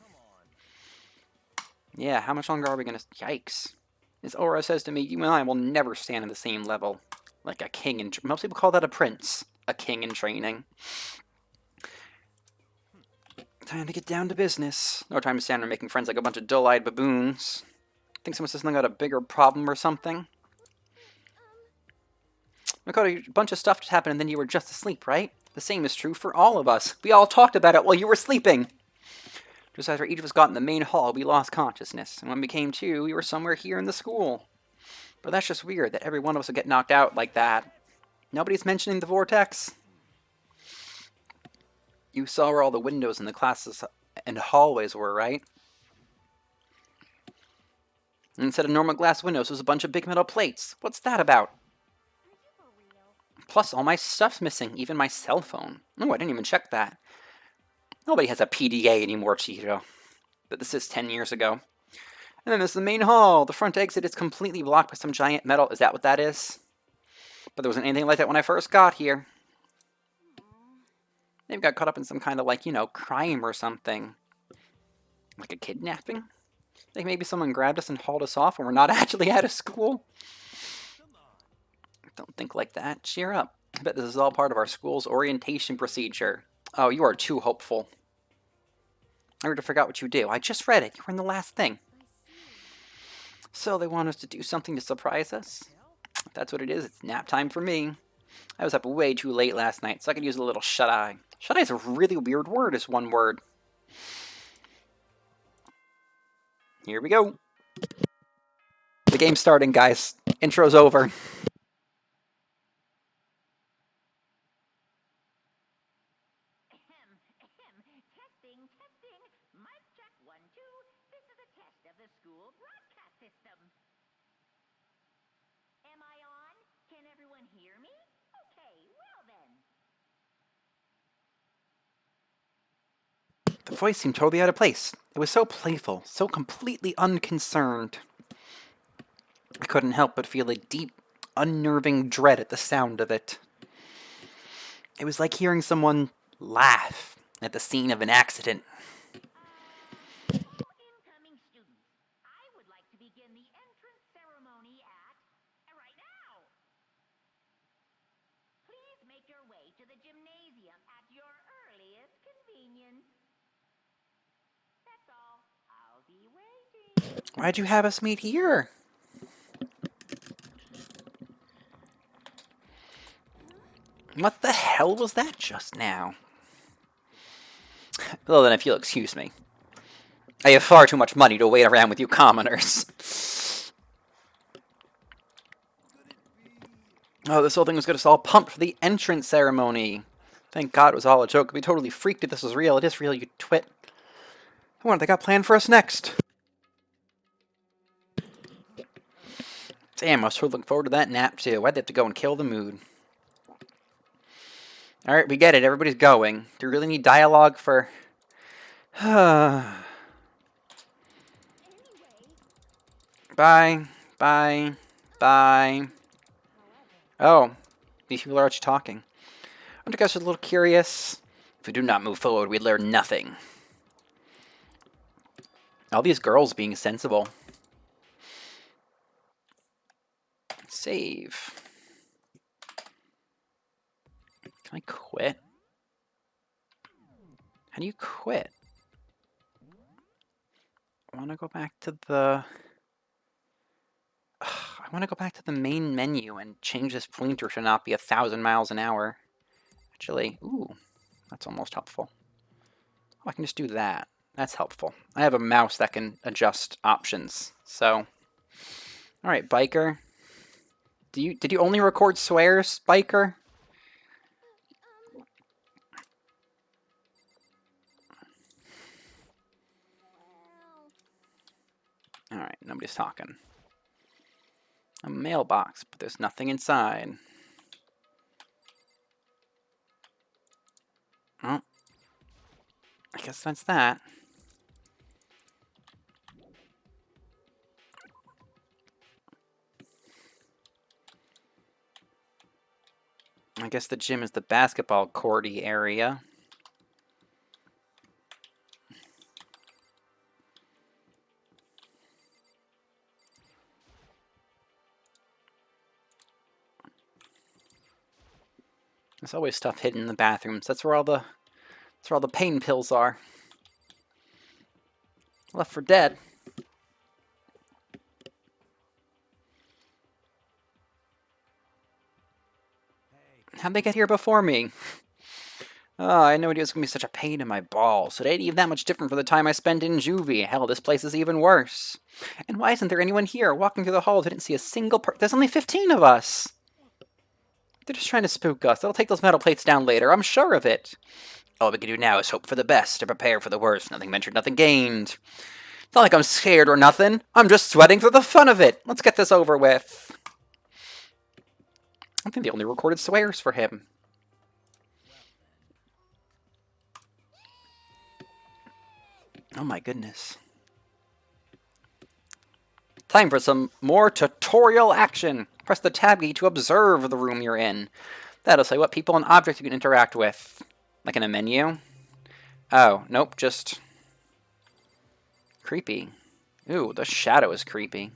Yeah, how much longer are we gonna... Yikes. His aura says to me, you and I will never stand on the same level. Like a king in... Most people call that a prince. A king in training. Time to get down to business. No time to stand there making friends like a bunch of dull-eyed baboons. Think someone says got a bigger problem or something? Makoto, a bunch of stuff just happened and then you were just asleep, right? The same is true for all of us. We all talked about it while you were sleeping. Just after each of us got in the main hall, we lost consciousness. And when we came to, we were somewhere here in the school. But that's just weird that every one of us would get knocked out like that. Nobody's mentioning the vortex? You saw where all the windows in the classes and hallways were, right? Instead of normal glass windows, there's a bunch of big metal plates. What's that about? Plus, all my stuff's missing, even my cell phone. Oh, I didn't even check that. Nobody has a PDA anymore, Chihiro. But this is 10 years ago. And then there's the main hall. The front exit is completely blocked by some giant metal. Is that what that is? But there wasn't anything like that when I first got here. They've got caught up in some kind of, like, you know, crime or something. Like a kidnapping? Like maybe someone grabbed us and hauled us off and we're not actually out of school? Don't think like that. Cheer up. I bet this is all part of our school's orientation procedure. Oh, you are too hopeful. I already forgot what you do. I just read it. You were in the last thing. So they want us to do something to surprise us? If that's what it is, it's nap time for me. I was up way too late last night, so I could use a little shut-eye. Shut-eye is a really weird word, it's one word. Here we go. The game's starting, guys. Intro's over. Testing, testing. Mic check 1, 2. This is a test of the school broadcast system. Am I on? Can everyone hear me? Okay, well then. The voice seemed totally out of place. It was so playful, so completely unconcerned. I couldn't help but feel a deep, unnerving dread at the sound of it. It was like hearing someone laugh at the scene of an accident. Incoming students, I would like to begin the entrance ceremony at right now. to the gymnasium at your earliest convenience. That's all. I'll be waiting. Why'd you have us meet here? What the hell was that just now? Well, then, if you'll excuse me. I have far too much money to wait around with you commoners. Oh, this whole thing was going to us all pumped for the entrance ceremony. Thank God it was all a joke. We'd be totally freaked if this was real. It is real, you twit. I wonder what they got planned for us next. Damn, I was totally looking forward to that nap, too. Why'd they have to go and kill the mood? Alright, we get it. Everybody's going. Do we really need dialogue for... Bye. Bye. Bye. Oh. These people are actually talking. Aren't you guys a little curious? If we do not move forward, we learn nothing. All these girls being sensible. Save. Can I quit? How do you quit? I want to go back to the... I want to go back to the main menu and change this pointer to not be 1,000 miles an hour. Actually, ooh, that's almost helpful. Oh, I can just do that. That's helpful. I have a mouse that can adjust options, so... Alright, biker. Did you only record swears, biker? Alright, nobody's talking. A mailbox, but there's nothing inside. Oh. I guess that's that. I guess the gym is the basketball courty area. There's always stuff hidden in the bathrooms. That's where all the pain pills are. Left for Dead. How'd they get here before me? Oh, I had no idea it was going to be such a pain in my balls. It ain't even that much different from the time I spent in juvie. Hell, this place is even worse. And why isn't there anyone here? Walking through the halls, I didn't see a single There's only 15 of us! They're just trying to spook us. They'll take those metal plates down later, I'm sure of it. All we can do now is hope for the best and prepare for the worst. Nothing ventured, nothing gained. It's not like I'm scared or nothing. I'm just sweating for the fun of it. Let's get this over with. I think they only recorded swears for him. Oh my goodness. Time for some more tutorial action. Press the tab key to observe the room you're in. That'll say what people and objects you can interact with. Like in a menu? Oh, nope, just... creepy. Ooh, the shadow is creepy.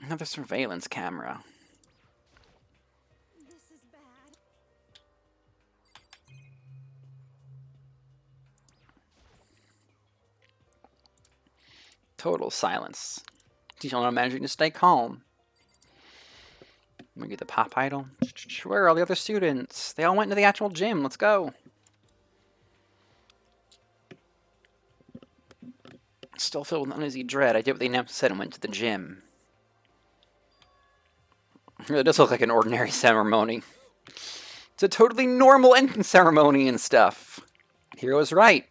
Another surveillance camera. This is bad. Total silence. Teach children managing to stay calm. We get the pop idol. Where are all the other students? They all went to the actual gym. Let's go. Still filled with uneasy dread. I did what they announced said and went to the gym. It really does look like an ordinary ceremony. It's a totally normal entrance ceremony and stuff. Hero was right.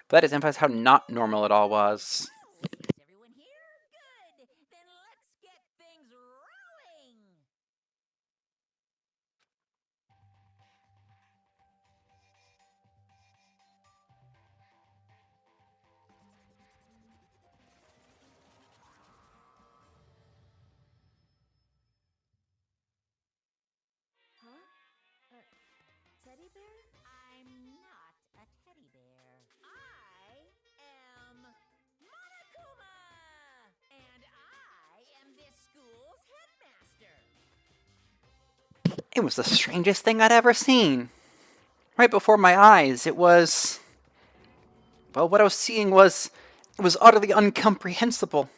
But that does emphasize how not normal it all was. Is everyone here? Good. Then let's get things rolling. Huh? Teddy bear? I'm not a teddy bear. I am Monokuma! And I am this school's headmaster. It was the strangest thing I'd ever seen. Right before my eyes, it was... Well, what I was seeing was... It was utterly incomprehensible.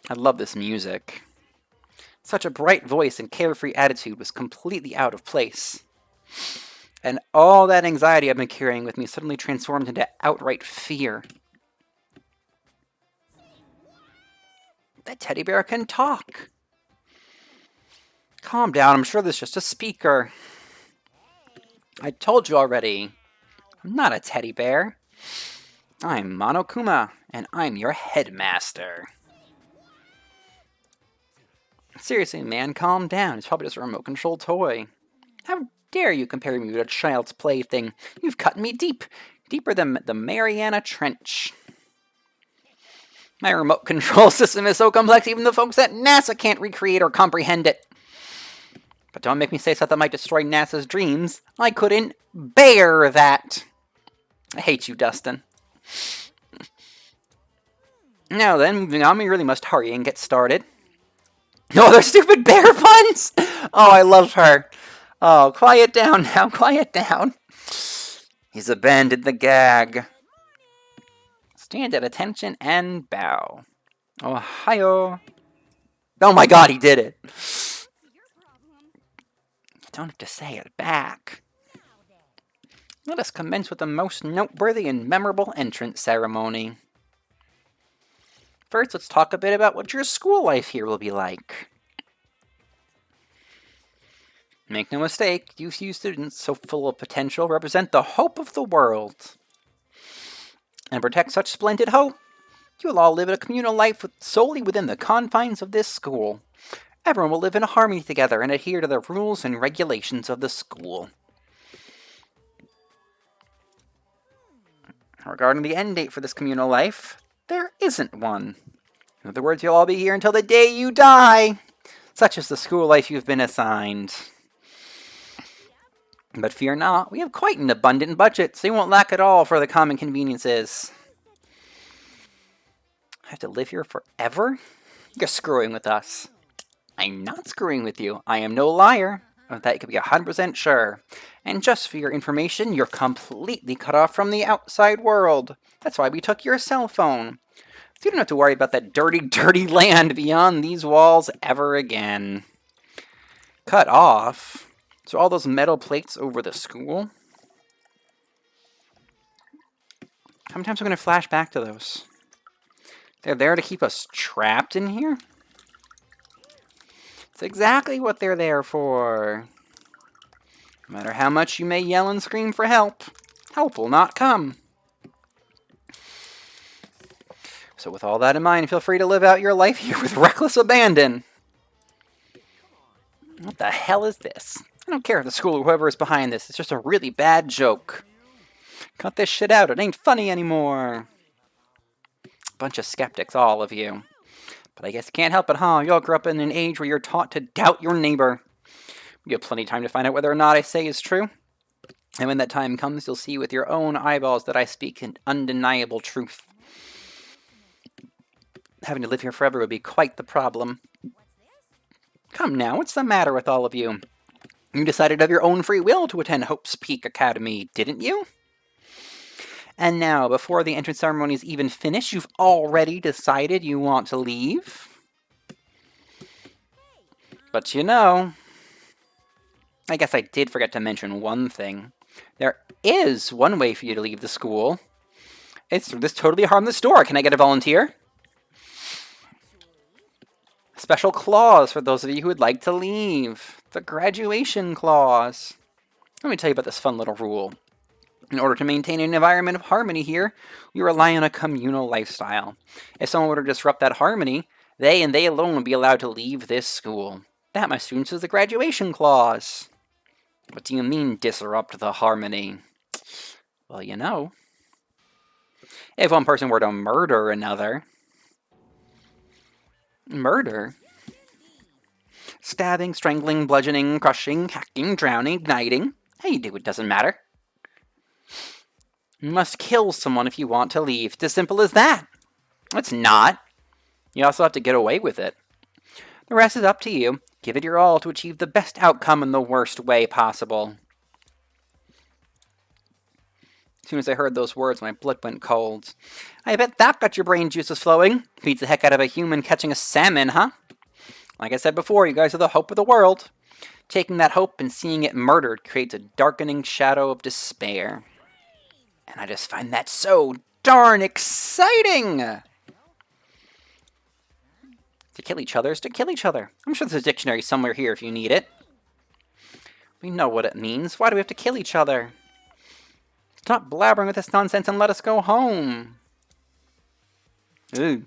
I love this music. Such a bright voice and carefree attitude was completely out of place. And all that anxiety I've been carrying with me suddenly transformed into outright fear. That teddy bear can talk. Calm down, I'm sure there's just a speaker. I told you already. I'm not a teddy bear. I'm Monokuma, and I'm your headmaster. Seriously, man, calm down. It's probably just a remote-controlled toy. How dare you compare me with a child's plaything? You've cut me deep. Deeper than the Mariana Trench. My remote control system is so complex even the folks at NASA can't recreate or comprehend it. But don't make me say stuff that might destroy NASA's dreams. I couldn't bear that. I hate you, Dustin. Now then, moving on, we really must hurry and get started. No other stupid bear puns? Oh, I love her. Oh, quiet down now, quiet down. He's abandoned the gag. Stand at attention and bow. Ohio. Oh my god, he did it. You don't have to say it back. Let us commence with the most noteworthy and memorable entrance ceremony. First, let's talk a bit about what your school life here will be like. Make no mistake, you few students so full of potential represent the hope of the world. And protect such splendid hope, you will all live a communal life solely within the confines of this school. Everyone will live in harmony together and adhere to the rules and regulations of the school. Regarding the end date for this communal life, there isn't one. In other words, you'll all be here until the day you die. Such is the school life you've been assigned. But fear not, we have quite an abundant budget, so you won't lack at all for the common conveniences. I have to live here forever? You're screwing with us. I'm not screwing with you. I am no liar. Of that you can be 100% sure. And just for your information, you're completely cut off from the outside world. That's why we took your cell phone. So you don't have to worry about that dirty, dirty land beyond these walls ever again. Cut off? So all those metal plates over the school? How many times are we going to flash back to those? They're there to keep us trapped in here? It's exactly what they're there for. No matter how much you may yell and scream for help, help will not come. So with all that in mind, feel free to live out your life here with reckless abandon. What the hell is this? I don't care if the school or whoever is behind this. It's just a really bad joke. Cut this shit out. It ain't funny anymore. Bunch of skeptics, all of you. But I guess you can't help it, huh? You all grew up in an age where you're taught to doubt your neighbor. You have plenty of time to find out whether or not I say is true. And when that time comes, you'll see with your own eyeballs that I speak an undeniable truth. Having to live here forever would be quite the problem. Come now, what's the matter with all of you? You decided of your own free will to attend Hope's Peak Academy, didn't you? And now, before the entrance ceremony is even finished, you've already decided you want to leave? But you know, I guess I did forget to mention one thing. There is one way for you to leave the school. It's through this totally harmless door. Can I get a volunteer? Special clause for those of you who would like to leave. The graduation clause. Let me tell you about this fun little rule. In order to maintain an environment of harmony here, we rely on a communal lifestyle. If someone were to disrupt that harmony, they and they alone would be allowed to leave this school. That, my students, is the graduation clause. What do you mean, disrupt the harmony? Well, you know. If one person were to murder another... Murder? Stabbing, strangling, bludgeoning, crushing, hacking, drowning, igniting. How you do it doesn't matter. You must kill someone if you want to leave. It's as simple as that. It's not. You also have to get away with it. The rest is up to you. Give it your all to achieve the best outcome in the worst way possible. As soon as I heard those words, my blood went cold. I bet that got your brain juices flowing. Beats the heck out of a human catching a salmon, huh? Like I said before, you guys are the hope of the world. Taking that hope and seeing it murdered creates a darkening shadow of despair. And I just find that so darn exciting! To kill each other is to kill each other. I'm sure there's a dictionary somewhere here if you need it. We know what it means. Why do we have to kill each other? Stop blabbering with this nonsense and let us go home. Ooh. Blabbering,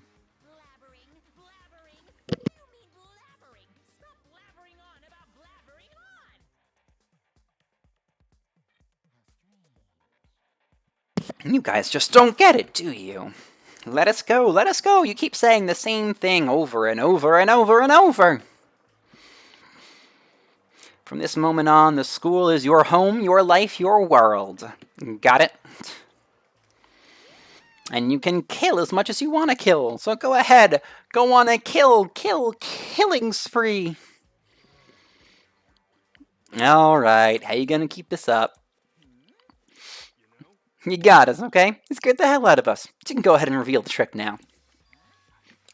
blabbering. What do you mean blabbering? Stop blabbering on about blabbering on! You guys just don't get it, do you? Let us go, let us go. You keep saying the same thing over and over and over and over. From this moment on, the school is your home, your life, your world. Got it? And you can kill as much as you want to kill. So go ahead. Go on a killing spree. Alright, how you gonna keep this up? You got us, okay? You scared the hell out of us. You can go ahead and reveal the trick now.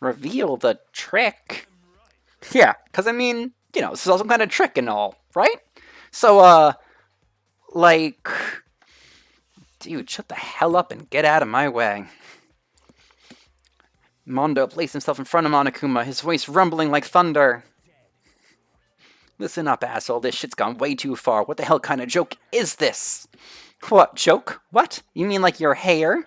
Reveal the trick? Yeah, because I mean, you know, this is all some kind of trick and all, right? So, like... Dude, shut the hell up and get out of my way. Mondo placed himself in front of Monokuma, his voice rumbling like thunder. Listen up, asshole. This shit's gone way too far. What the hell kind of joke is this? What, joke? What? You mean like your hair?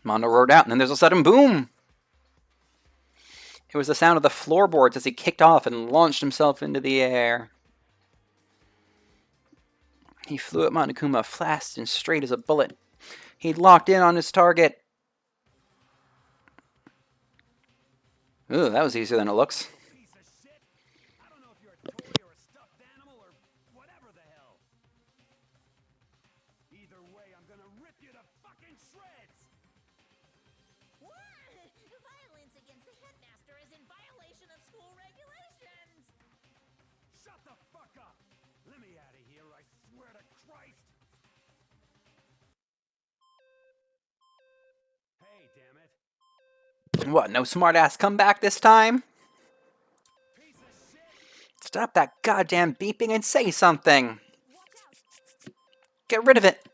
Mondo roared out, and then there's a sudden boom. It was the sound of the floorboards as he kicked off and launched himself into the air. He flew at Monokuma, fast and straight as a bullet. He locked in on his target. Ooh, that was easier than it looks. Piece of shit. I don't know if you're a toy or a stuffed animal or whatever the hell. Either way, I'm gonna rip you to fucking shreds. What? Violence against the headmaster is in violation of school regulations! Shut the fuck up. Let me out of here, I swear to Christ. Hey, damn it. What, no smartass comeback this time? Piece of shit. Stop that goddamn beeping and say something. Get rid of it.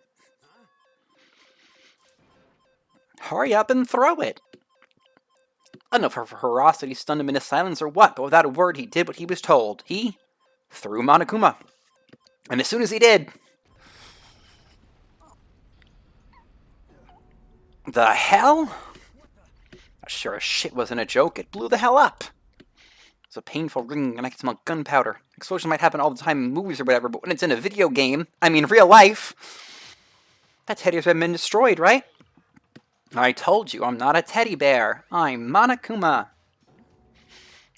Hurry up and throw it. I don't know if her ferocity stunned him into silence or what, but without a word he did what he was told. He threw Monokuma. And as soon as he did... The hell? Sure as shit wasn't a joke. It blew the hell up. It's a painful ringing and I can smell gunpowder. Explosions might happen all the time in movies or whatever, but when it's in a video game, I mean real life, that teddy's been destroyed, right? I told you, I'm not a teddy bear. I'm Monokuma.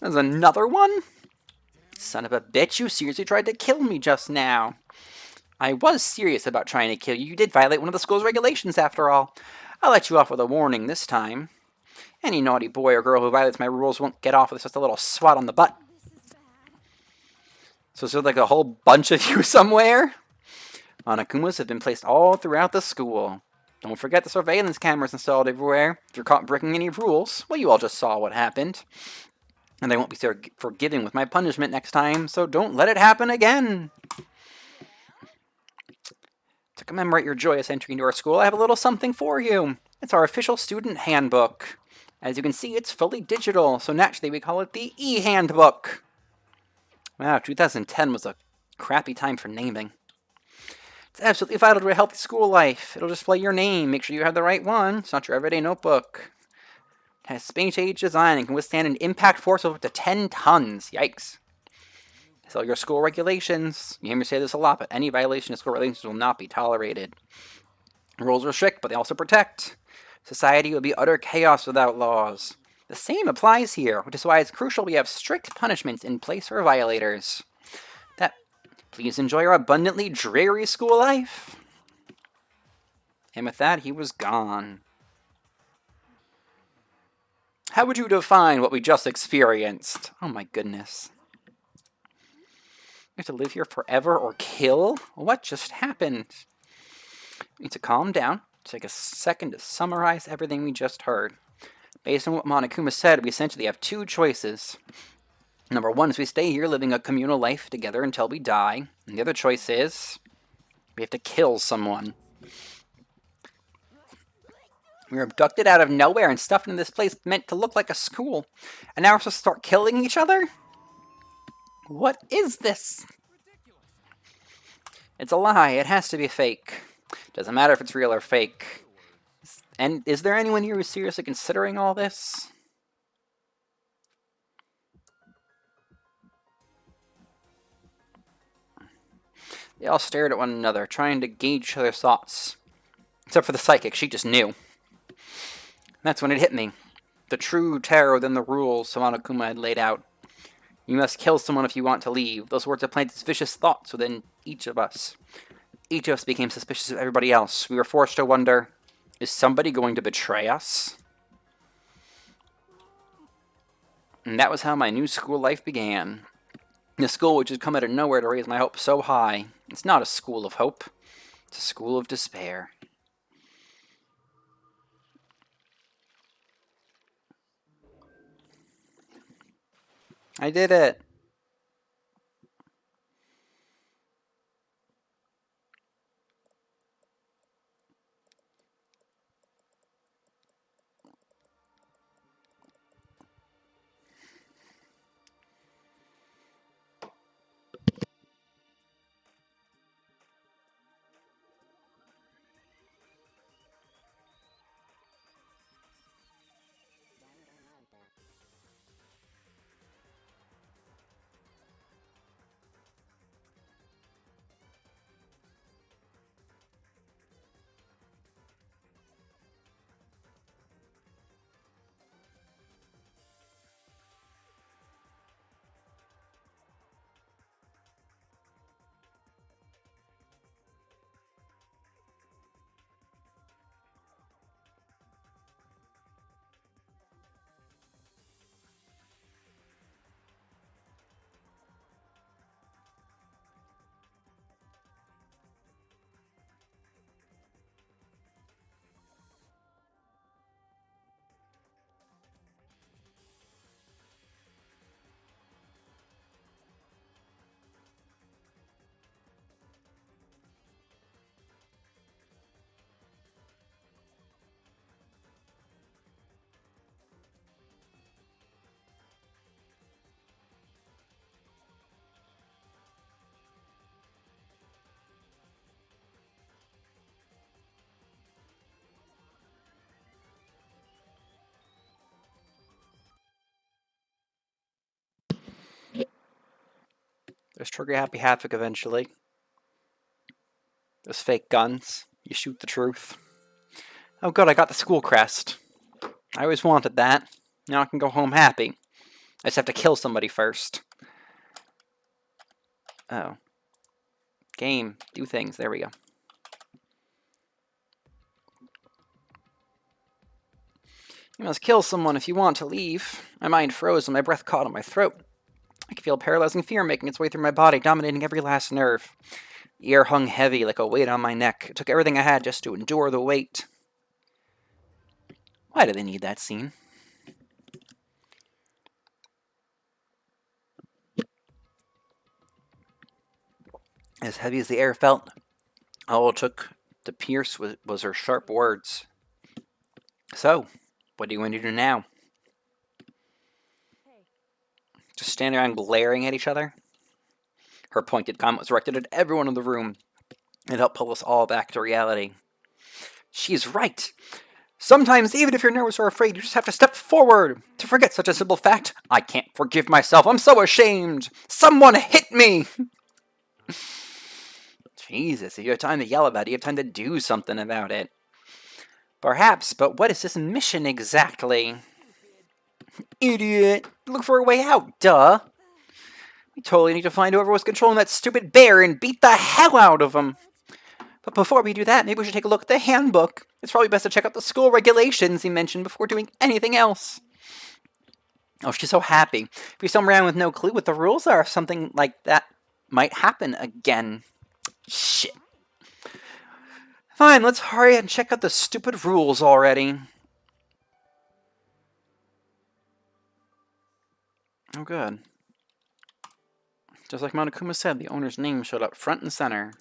There's another one? Son of a bitch, you seriously tried to kill me just now. I was serious about trying to kill you. You did violate one of the school's regulations after all. I'll let you off with a warning this time. Any naughty boy or girl who violates my rules won't get off with just a little swat on the butt. So is there like a whole bunch of you somewhere? Monokumas have been placed all throughout the school. Don't forget the surveillance cameras installed everywhere. If you're caught breaking any rules, well, you all just saw what happened. And I won't be so forgiving with my punishment next time, so don't let it happen again. To commemorate your joyous entry into our school, I have a little something for you. It's our official student handbook. As you can see, it's fully digital, so naturally we call it the e-handbook. Wow, 2010 was a crappy time for naming. It's absolutely vital to a healthy school life. It'll display your name, make sure you have the right one. It's not your everyday notebook. It has space-age design and can withstand an impact force of up to 10 tons. Yikes. It's all your school regulations. You hear me say this a lot, but any violation of school regulations will not be tolerated. Rules restrict, but they also protect. Society would be utter chaos without laws. The same applies here, which is why it's crucial we have strict punishments in place for violators. Please enjoy your abundantly dreary school life. And with that, he was gone. How would you define what we just experienced? Oh my goodness. We have to live here forever or kill? What just happened? We need to calm down, take a second to summarize everything we just heard. Based on what Monokuma said, we essentially have two choices. Number one is we stay here living a communal life together until we die. And the other choice is we have to kill someone. We were abducted out of nowhere and stuffed in this place meant to look like a school. And now we're supposed to start killing each other? What is this? It's a lie. It has to be fake. Doesn't matter if it's real or fake. And is there anyone here who's seriously considering all this? They all stared at one another, trying to gauge each other's thoughts. Except for the psychic, she just knew. That's when it hit me. The true terror within the rules Monokuma had laid out. You must kill someone if you want to leave. Those words had planted vicious thoughts within each of us. Each of us became suspicious of everybody else. We were forced to wonder, is somebody going to betray us? And that was how my new school life began. The school which had come out of nowhere to raise my hopes so high. It's not a school of hope. It's a school of despair. I did it! There's Trigger Happy Havoc eventually. Those fake guns. You shoot the truth. Oh good, I got the school crest. I always wanted that. Now I can go home happy. I just have to kill somebody first. Oh. Game. Do things. There we go. You must kill someone if you want to leave. My mind froze and my breath caught in my throat. I could feel paralyzing fear making its way through my body, dominating every last nerve. The air hung heavy like a weight on my neck. It took everything I had just to endure the weight. Why do they need that scene? As heavy as the air felt, all it took to pierce was her sharp words. So, what do you want to do now? Just stand around glaring at each other? Her pointed comment was directed at everyone in the room. It helped pull us all back to reality. She's right. Sometimes, even if you're nervous or afraid, you just have to step forward. To forget such a simple fact, I can't forgive myself. I'm so ashamed. Someone hit me. Jesus, if you have time to yell about it, you have time to do something about it. Perhaps, but what is this mission exactly? Idiot! Look for a way out, duh! We totally need to find whoever was controlling that stupid bear and beat the hell out of him! But before we do that, maybe we should take a look at the handbook. It's probably best to check out the school regulations he mentioned before doing anything else. Oh, she's so happy. If you're somewhere around with no clue what the rules are, something like that might happen again. Shit. Fine, let's hurry and check out the stupid rules already. Oh, good. Just like Monokuma said, the owner's name showed up front and center.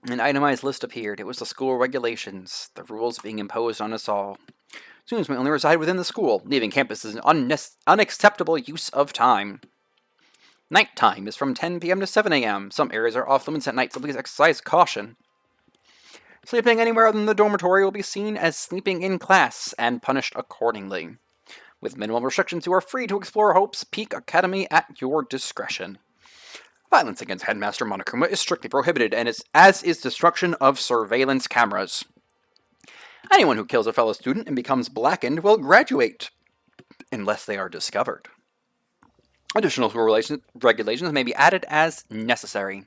An itemized list appeared. It was the school regulations, the rules being imposed on us all. Students may only reside within the school. Leaving campus is an unacceptable use of time. Nighttime is from 10 p.m. to 7 a.m. Some areas are off limits at night, so please exercise caution. Sleeping anywhere other than the dormitory will be seen as sleeping in class and punished accordingly. With minimal restrictions, you are free to explore Hope's Peak Academy at your discretion. Violence against Headmaster Monokuma is strictly prohibited, and as is destruction of surveillance cameras. Anyone who kills a fellow student and becomes blackened will graduate, unless they are discovered. Additional regulations may be added as necessary.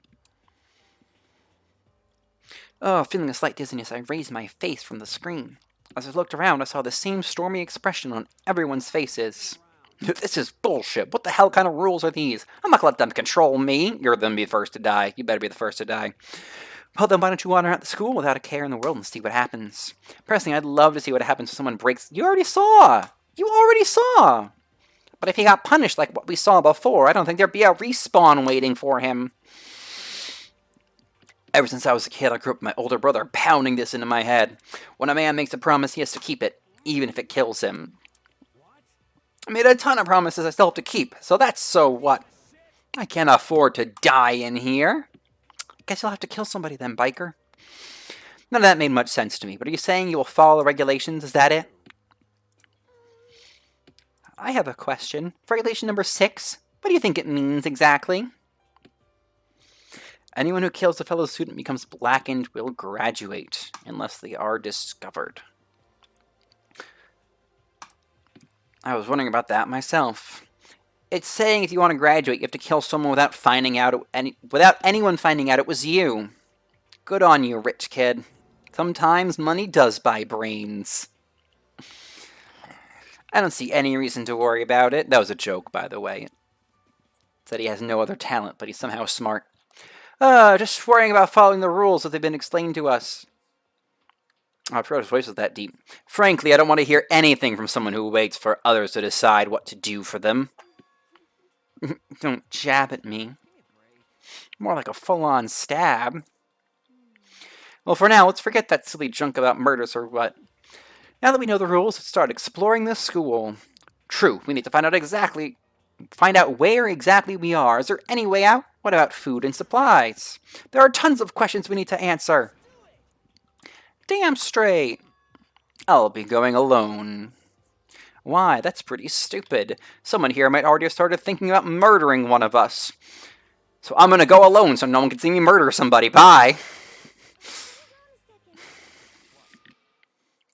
Oh, feeling a slight dizziness, I raised my face from the screen. As I looked around, I saw the same stormy expression on everyone's faces. This is bullshit. What the hell kind of rules are these? I'm not gonna let them control me. You're gonna be the first to die. You better be the first to die. Well, then why don't you wander out the school without a care in the world and see what happens? Personally, I'd love to see what happens if someone breaks... You already saw! But if he got punished like what we saw before, I don't think there'd be a respawn waiting for him. Ever since I was a kid, I grew up with my older brother pounding this into my head. When a man makes a promise, he has to keep it, even if it kills him. I made a ton of promises I still have to keep, so that's so what? I can't afford to die in here. Guess you'll have to kill somebody then, biker. None of that made much sense to me, but are you saying you will follow the regulations? Is that it? I have a question. Regulation number 6, what do you think it means exactly? Anyone who kills a fellow student becomes blackened will graduate, unless they are discovered. I was wondering about that myself. It's saying if you want to graduate, you have to kill someone without anyone finding out it was you. Good on you, rich kid. Sometimes money does buy brains. I don't see any reason to worry about it. That was a joke, by the way. It said he has no other talent, but he's somehow smart. Just worrying about following the rules that they've been explained to us. Oh, I forgot his voice was that deep. Frankly, I don't want to hear anything from someone who waits for others to decide what to do for them. Don't jab at me. More like a full-on stab. Well, for now, let's forget that silly junk about murders or what. Now that we know the rules, let's start exploring this school. True, we need to find out where exactly we are. Is there any way out? What about food and supplies? There are tons of questions we need to answer. Damn straight. I'll be going alone. Why, that's pretty stupid. Someone here might already have started thinking about murdering one of us. So I'm gonna go alone so no one can see me murder somebody. Bye.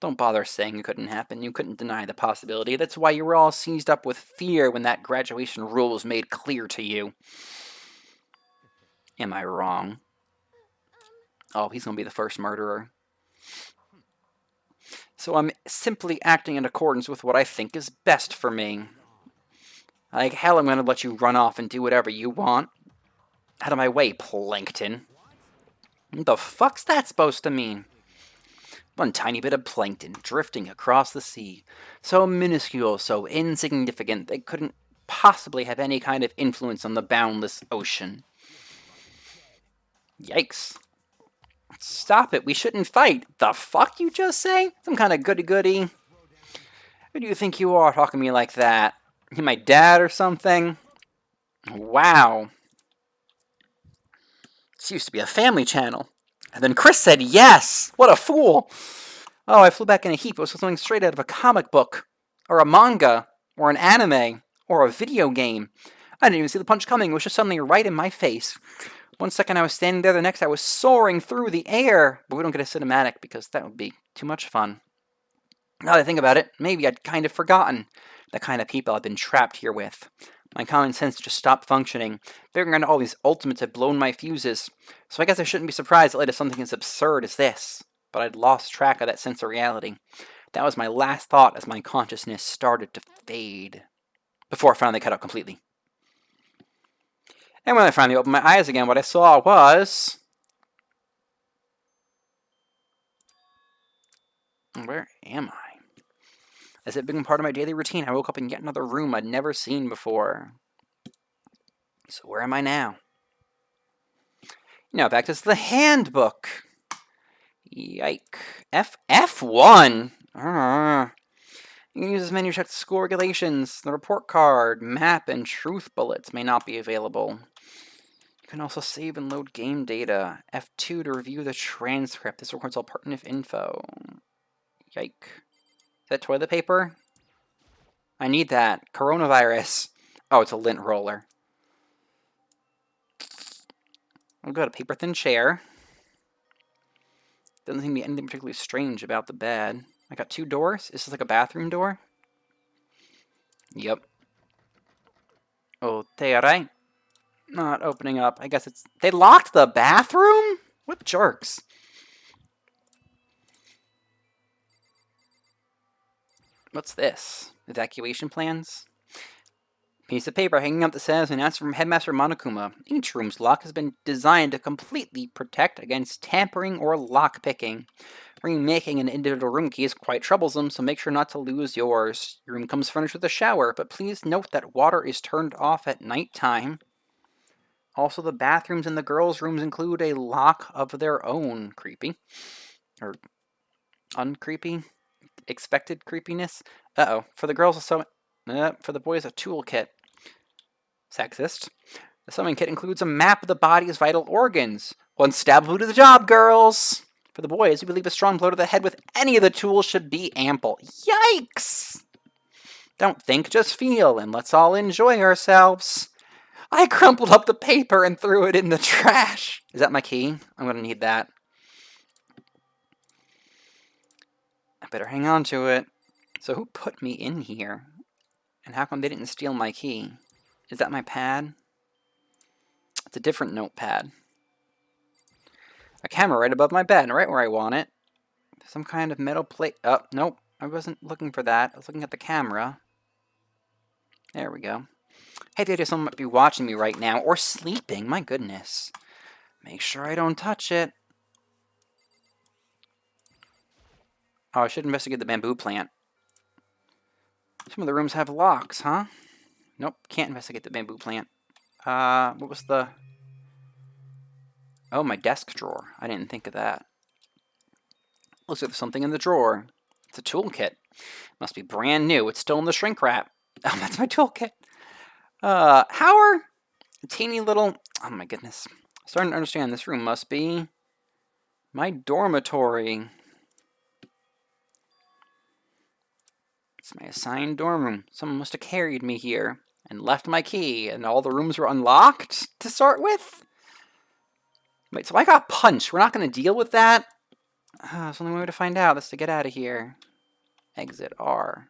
Don't bother saying it couldn't happen. You couldn't deny the possibility. That's why you were all seized up with fear when that graduation rule was made clear to you. Am I wrong? Oh, he's gonna be the first murderer. So I'm simply acting in accordance with what I think is best for me. Like hell, I'm gonna let you run off and do whatever you want. Out of my way, plankton. What the fuck's that supposed to mean? One tiny bit of plankton drifting across the sea. So minuscule, so insignificant, they couldn't possibly have any kind of influence on the boundless ocean. Yikes. Stop it, we shouldn't fight. The fuck you just say? Some kind of goody-goody? Who do you think you are talking to me like that? You my dad or something? Wow. This used to be a family channel. And then Chris said yes! What a fool! Oh, I flew back in a heap. It was something straight out of a comic book. Or a manga. Or an anime. Or a video game. I didn't even see the punch coming. It was just suddenly right in my face. One second I was standing there, the next I was soaring through the air. But we don't get a cinematic because that would be too much fun. Now that I think about it, maybe I'd kind of forgotten the kind of people I've been trapped here with. My common sense just stopped functioning. Figuring out all these ultimates had blown my fuses. So I guess I shouldn't be surprised it led to something as absurd as this. But I'd lost track of that sense of reality. That was my last thought as my consciousness started to fade, before I finally cut out completely. And when I finally opened my eyes again, what I saw was... Where am I? As it had become part of my daily routine, I woke up in yet another room I'd never seen before. So where am I now? Now back to the handbook. Yike. F1? You can use this menu to check the school regulations. The report card, map, and truth bullets may not be available. You can also save and load game data. F2 to review the transcript. This records all pertinent info. Yike. Is that toilet paper? I need that. Coronavirus. Oh, it's a lint roller. I'll go to a paper-thin chair. Doesn't seem to be anything particularly strange about the bed. I got 2 doors. Is this like a bathroom door? Yep. Oh, they alright? Not opening up. I guess it's... They locked the bathroom? What jerks? What's this? Evacuation plans? Piece of paper hanging up that says, an answer from Headmaster Monokuma. Each room's lock has been designed to completely protect against tampering or lock-picking. Remaking an individual room key is quite troublesome, so make sure not to lose yours. Your room comes furnished with a shower, but please note that water is turned off at night time. Also, the bathrooms in the girls' rooms include a lock of their own. Creepy. Or uncreepy. Expected creepiness. Uh-oh. For the girls, for the boys, a toolkit. Sexist. The sewing kit includes a map of the body's vital organs. One stab wound to the job, girls! For the boys, we believe a strong blow to the head with any of the tools should be ample. Yikes! Don't think, just feel, and let's all enjoy ourselves. I crumpled up the paper and threw it in the trash. Is that my key? I'm gonna need that. I better hang on to it. So who put me in here? And how come they didn't steal my key? Is that my pad? It's a different notepad. A camera right above my bed, right where I want it. Some kind of metal plate. Oh, nope. I wasn't looking for that. I was looking at the camera. There we go. Hey, there's someone might be watching me right now, or sleeping. My goodness. Make sure I don't touch it. Oh, I should investigate the bamboo plant. Some of the rooms have locks, huh? Nope, can't investigate the bamboo plant. What was the... Oh, my desk drawer. I didn't think of that. Looks like there's something in the drawer. It's a toolkit. Must be brand new. It's still in the shrink wrap. Oh, that's my toolkit. How are a teeny little... Oh, my goodness. I'm starting to understand. This room must be my dormitory. It's my assigned dorm room. Someone must have carried me here and left my key, and all the rooms were unlocked to start with? Wait, so I got punched. We're not going to deal with that? There's only one way to find out. That's to get out of here. Exit R.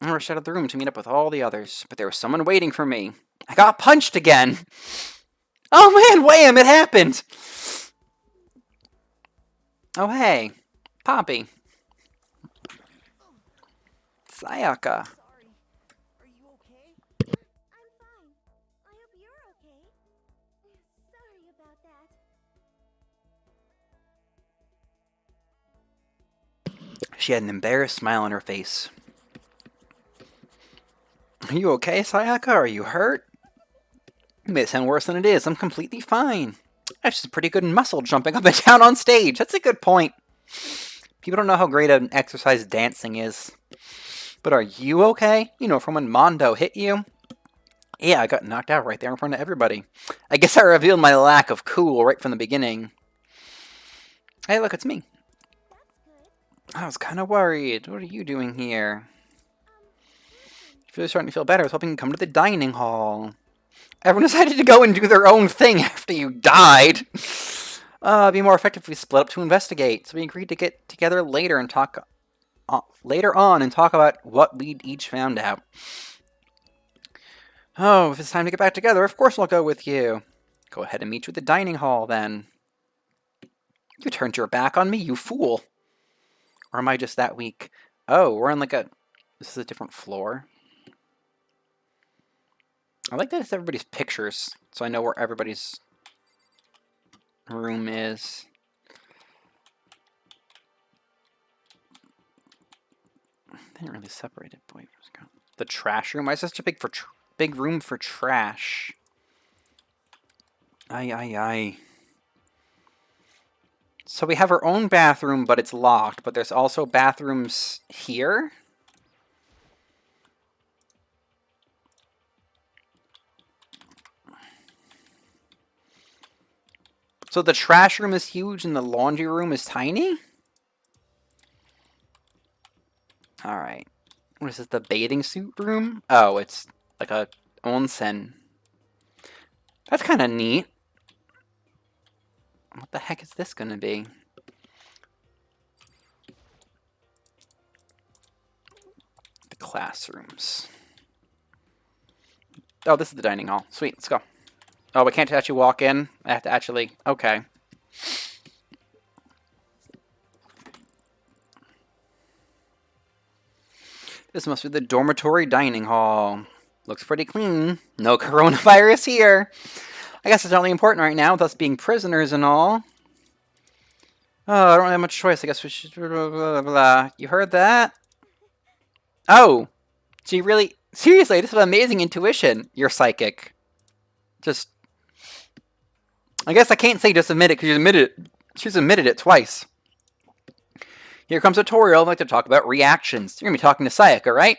I rushed out of the room to meet up with all the others, but there was someone waiting for me. I got punched again! Oh man, wham! It happened! Oh hey, Poppy. Sayaka. Sorry. Are you okay? I'm fine. I hope you're okay. Sorry about that. She had an embarrassed smile on her face. Are you okay, Sayaka? Are you hurt? You made it sound worse than it is. I'm completely fine. That's just pretty good muscle jumping up and down on stage. That's a good point. People don't know how great an exercise dancing is. But are you okay? You know, from when Mondo hit you? Yeah, I got knocked out right there in front of everybody. I guess I revealed my lack of cool right from the beginning. Hey, look, it's me. I was kind of worried. What are you doing here? If you're starting to feel better, I was hoping you'd come to the dining hall. Everyone decided to go and do their own thing after you died. It'd be more effective if we split up to investigate. So we agreed to get together later and talk later on and talk about what we'd each found out. Oh, if it's time to get back together, of course I'll go with you. Go ahead and meet you at the dining hall then. You turned your back on me, you fool. Or am I just that weak? Oh, we're on like a... This is a different floor. I like that it's everybody's pictures, so I know where everybody's room is. They didn't really separate it. Boy, the trash room. Why is this such a big room for trash? Aye. So we have our own bathroom, but it's locked. But there's also bathrooms here. So the trash room is huge and the laundry room is tiny? Alright. What is this, the bathing suit room? Oh, it's like a onsen. That's kind of neat. What the heck is this going to be? The classrooms. Oh, this is the dining hall. Sweet, let's go. Oh, we can't actually walk in? I have to actually... Okay. This must be the dormitory dining hall. Looks pretty clean. No coronavirus here. I guess it's not really important right now with us being prisoners and all. Oh, I don't have much choice. I guess we should... Blah, blah, blah. You heard that? Oh. She really... Seriously, this is amazing intuition. You're psychic. Just... I guess I can't say just admit it because you admitted it. She's admitted it twice. Here comes a tutorial. I'd like to talk about reactions. You're going to be talking to Sayaka, right?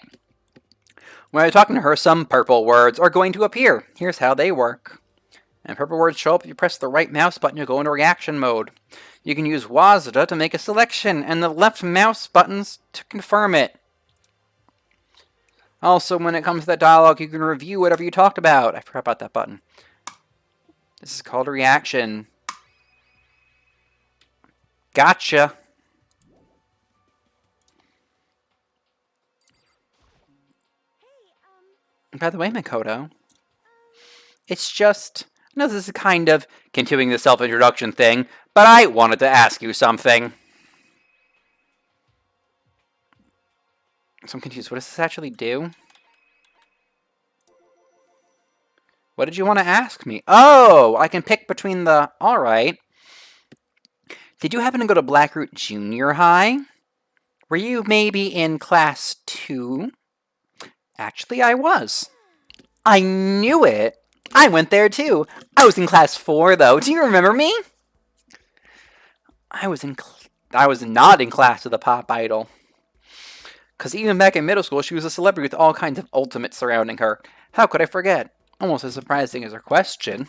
When you're talking to her, some purple words are going to appear. Here's how they work. And purple words show up if you press the right mouse button to go into reaction mode. You can use WASD to make a selection, and the left mouse buttons to confirm it. Also, when it comes to that dialogue, you can review whatever you talked about. I forgot about that button. This is called a reaction. Gotcha. By the way, Makoto, it's just... I know this is kind of continuing the self-introduction thing, but I wanted to ask you something. So I'm confused. What does this actually do? What did you want to ask me? Oh, I can pick between the... Alright. Did you happen to go to Blackroot Junior High? Were you maybe in class 2? Actually, I was. I knew it. I went there too. I was in class 4, though. Do you remember me? I was not in class with the pop idol. Because even back in middle school, she was a celebrity with all kinds of ultimates surrounding her. How could I forget? Almost as surprising as her question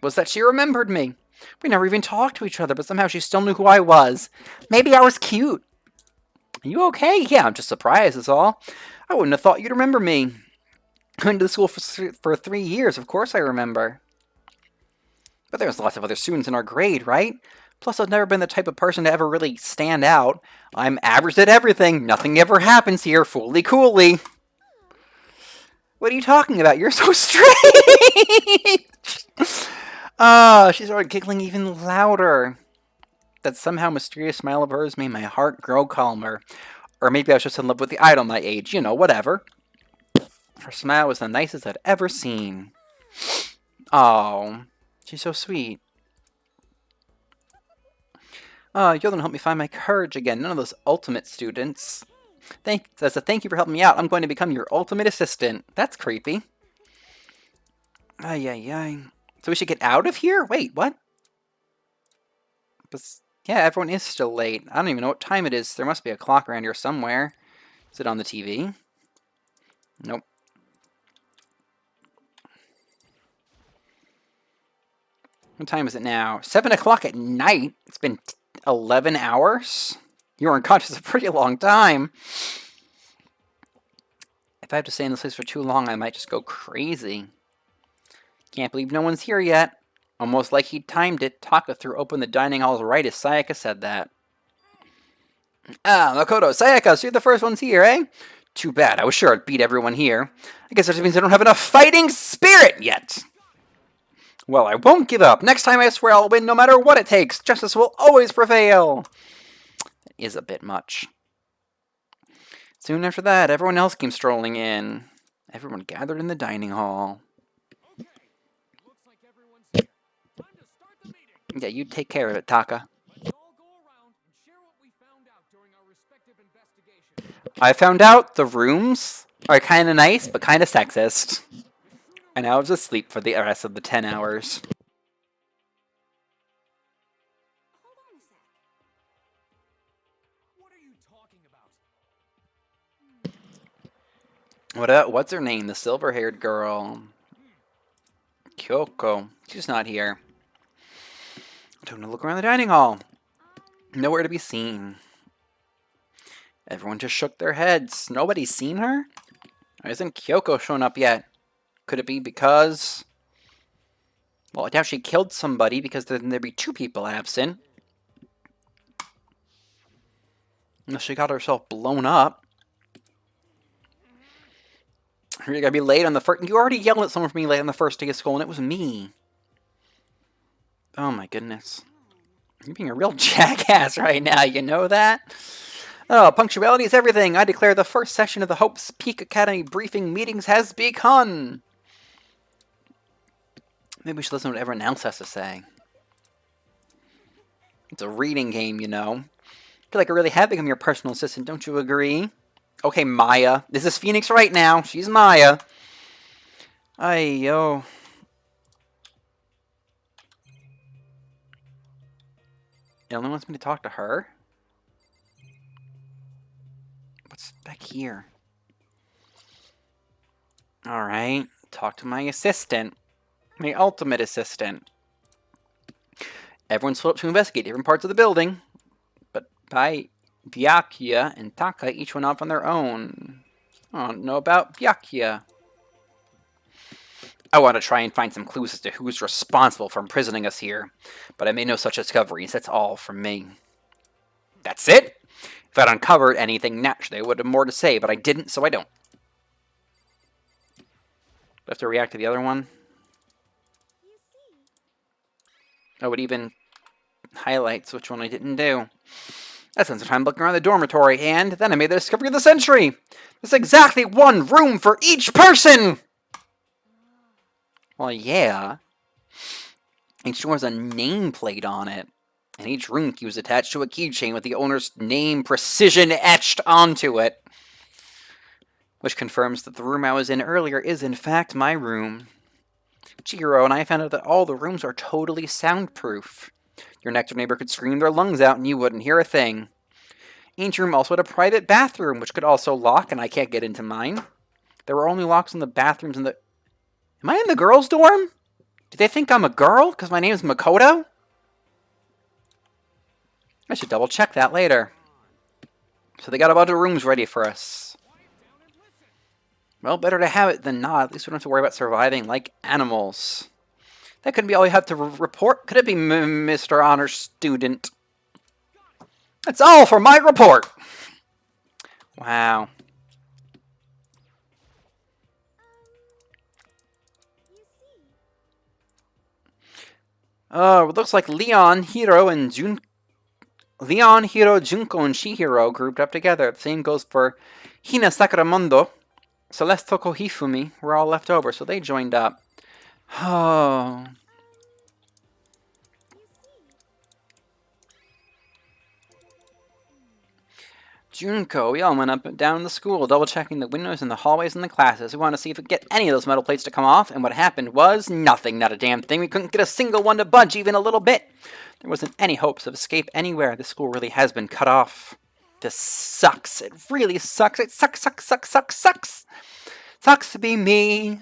was that she remembered me. We never even talked to each other, but somehow she still knew who I was. Maybe I was cute. Are you okay? Yeah, I'm just surprised is all. I wouldn't have thought you'd remember me. I went to the school for 3 years, of course I remember. But there's lots of other students in our grade, right? Plus, I've never been the type of person to ever really stand out. I'm average at everything. Nothing ever happens here. Fully coolly. What are you talking about? You're so strange! She started giggling even louder. That somehow mysterious smile of hers made my heart grow calmer. Or maybe I was just in love with the idol my age. You know, whatever. Her smile was the nicest I'd ever seen. Oh, she's so sweet. You're gonna help me find my courage again. None of those ultimate students. As a thank you for helping me out, I'm going to become your ultimate assistant. That's creepy. Ay. So we should get out of here? Wait, what? Yeah, everyone is still late. I don't even know what time it is. There must be a clock around here somewhere. Is it on the TV? Nope. What time is it now? 7 o'clock at night? It's been 11 hours? You were unconscious a pretty long time. If I have to stay in this place for too long, I might just go crazy. Can't believe no one's here yet. Almost like he timed it. Taka threw open the dining halls right as Sayaka said that. Ah, Makoto, Sayaka, so you're the first ones here, eh? Too bad. I was sure I'd beat everyone here. I guess that just means I don't have enough fighting spirit yet. Well, I won't give up. Next time I swear I'll win no matter what it takes. Justice will always prevail. It is a bit much. Soon after that, everyone else came strolling in. Everyone gathered in the dining hall. Okay, looks like everyone's here. Time to start the meeting. Yeah, you take care of it, Taka. Let's all go around and share what we found out during our respective investigations. I found out the rooms are kind of nice, but kind of sexist. And I was asleep for the rest of the 10 hours. Hold on a sec. What are you talking about? What's her name? The silver-haired girl. Kyoko. She's not here. Time to look around the dining hall. Nowhere to be seen. Everyone just shook their heads. Nobody's seen her? Why isn't Kyoko shown up yet? Could it be because... Well, I doubt she killed somebody because then there'd be 2 people absent. Unless she got herself blown up. You're gonna be late on the first... You already yelled at someone for being late on the first day of school, and it was me. Oh my goodness. You're being a real jackass right now, you know that? Oh, punctuality is everything. I declare the first session of the Hope's Peak Academy briefing meetings has begun. Maybe we should listen to what everyone else has to say. It's a reading game, you know. I feel like I really have become your personal assistant, don't you agree? Okay, Maya. This is Phoenix right now. She's Maya. Ayo. It only wants me to talk to her? What's back here? Alright. Talk to my assistant. My ultimate assistant. Everyone split up to investigate different parts of the building. But Byakuya and Taka each went off on their own. I don't know about Byakuya. I want to try and find some clues as to who's responsible for imprisoning us here. But I made no such discoveries. That's all from me. That's it? If I'd uncovered anything naturally, I would have more to say, but I didn't, so I don't. Do I have to react to the other one? Oh, it even highlights which one I didn't do. I spent some time looking around the dormitory, and then I made the discovery of the century. There's exactly 1 room for each person! Well, yeah. Each room has a nameplate on it. And each room key was attached to a keychain with the owner's name precision etched onto it. Which confirms that the room I was in earlier is in fact my room. Chihiro and I found out that all the rooms are totally soundproof. Your next door neighbor could scream their lungs out and you wouldn't hear a thing. Each room also had a private bathroom, which could also lock, and I can't get into mine. There were only locks in the bathrooms in the... Am I in the girls' dorm? Do they think I'm a girl because my name is Makoto? I should double check that later. So they got a bunch of rooms ready for us. Well, better to have it than not. At least we don't have to worry about surviving like animals. That couldn't be all we have to report. Could it be Mr. Honor Student? That's all for my report. Wow. Oh, it looks like Leon, Hiro, Junko, and Chihiro grouped up together. The same goes for Hina Sakuramondo. Celeste Tokohifumi were all left over, so they joined up. Oh. Junko, we all went up and down the school, double-checking the windows and the hallways and the classes. We wanted to see if we could get any of those metal plates to come off, and what happened was nothing, not a damn thing. We couldn't get a single one to budge even a little bit. There wasn't any hopes of escape anywhere. The school really has been cut off. This sucks. It really sucks. It sucks, sucks, sucks, sucks, sucks. Sucks to be me.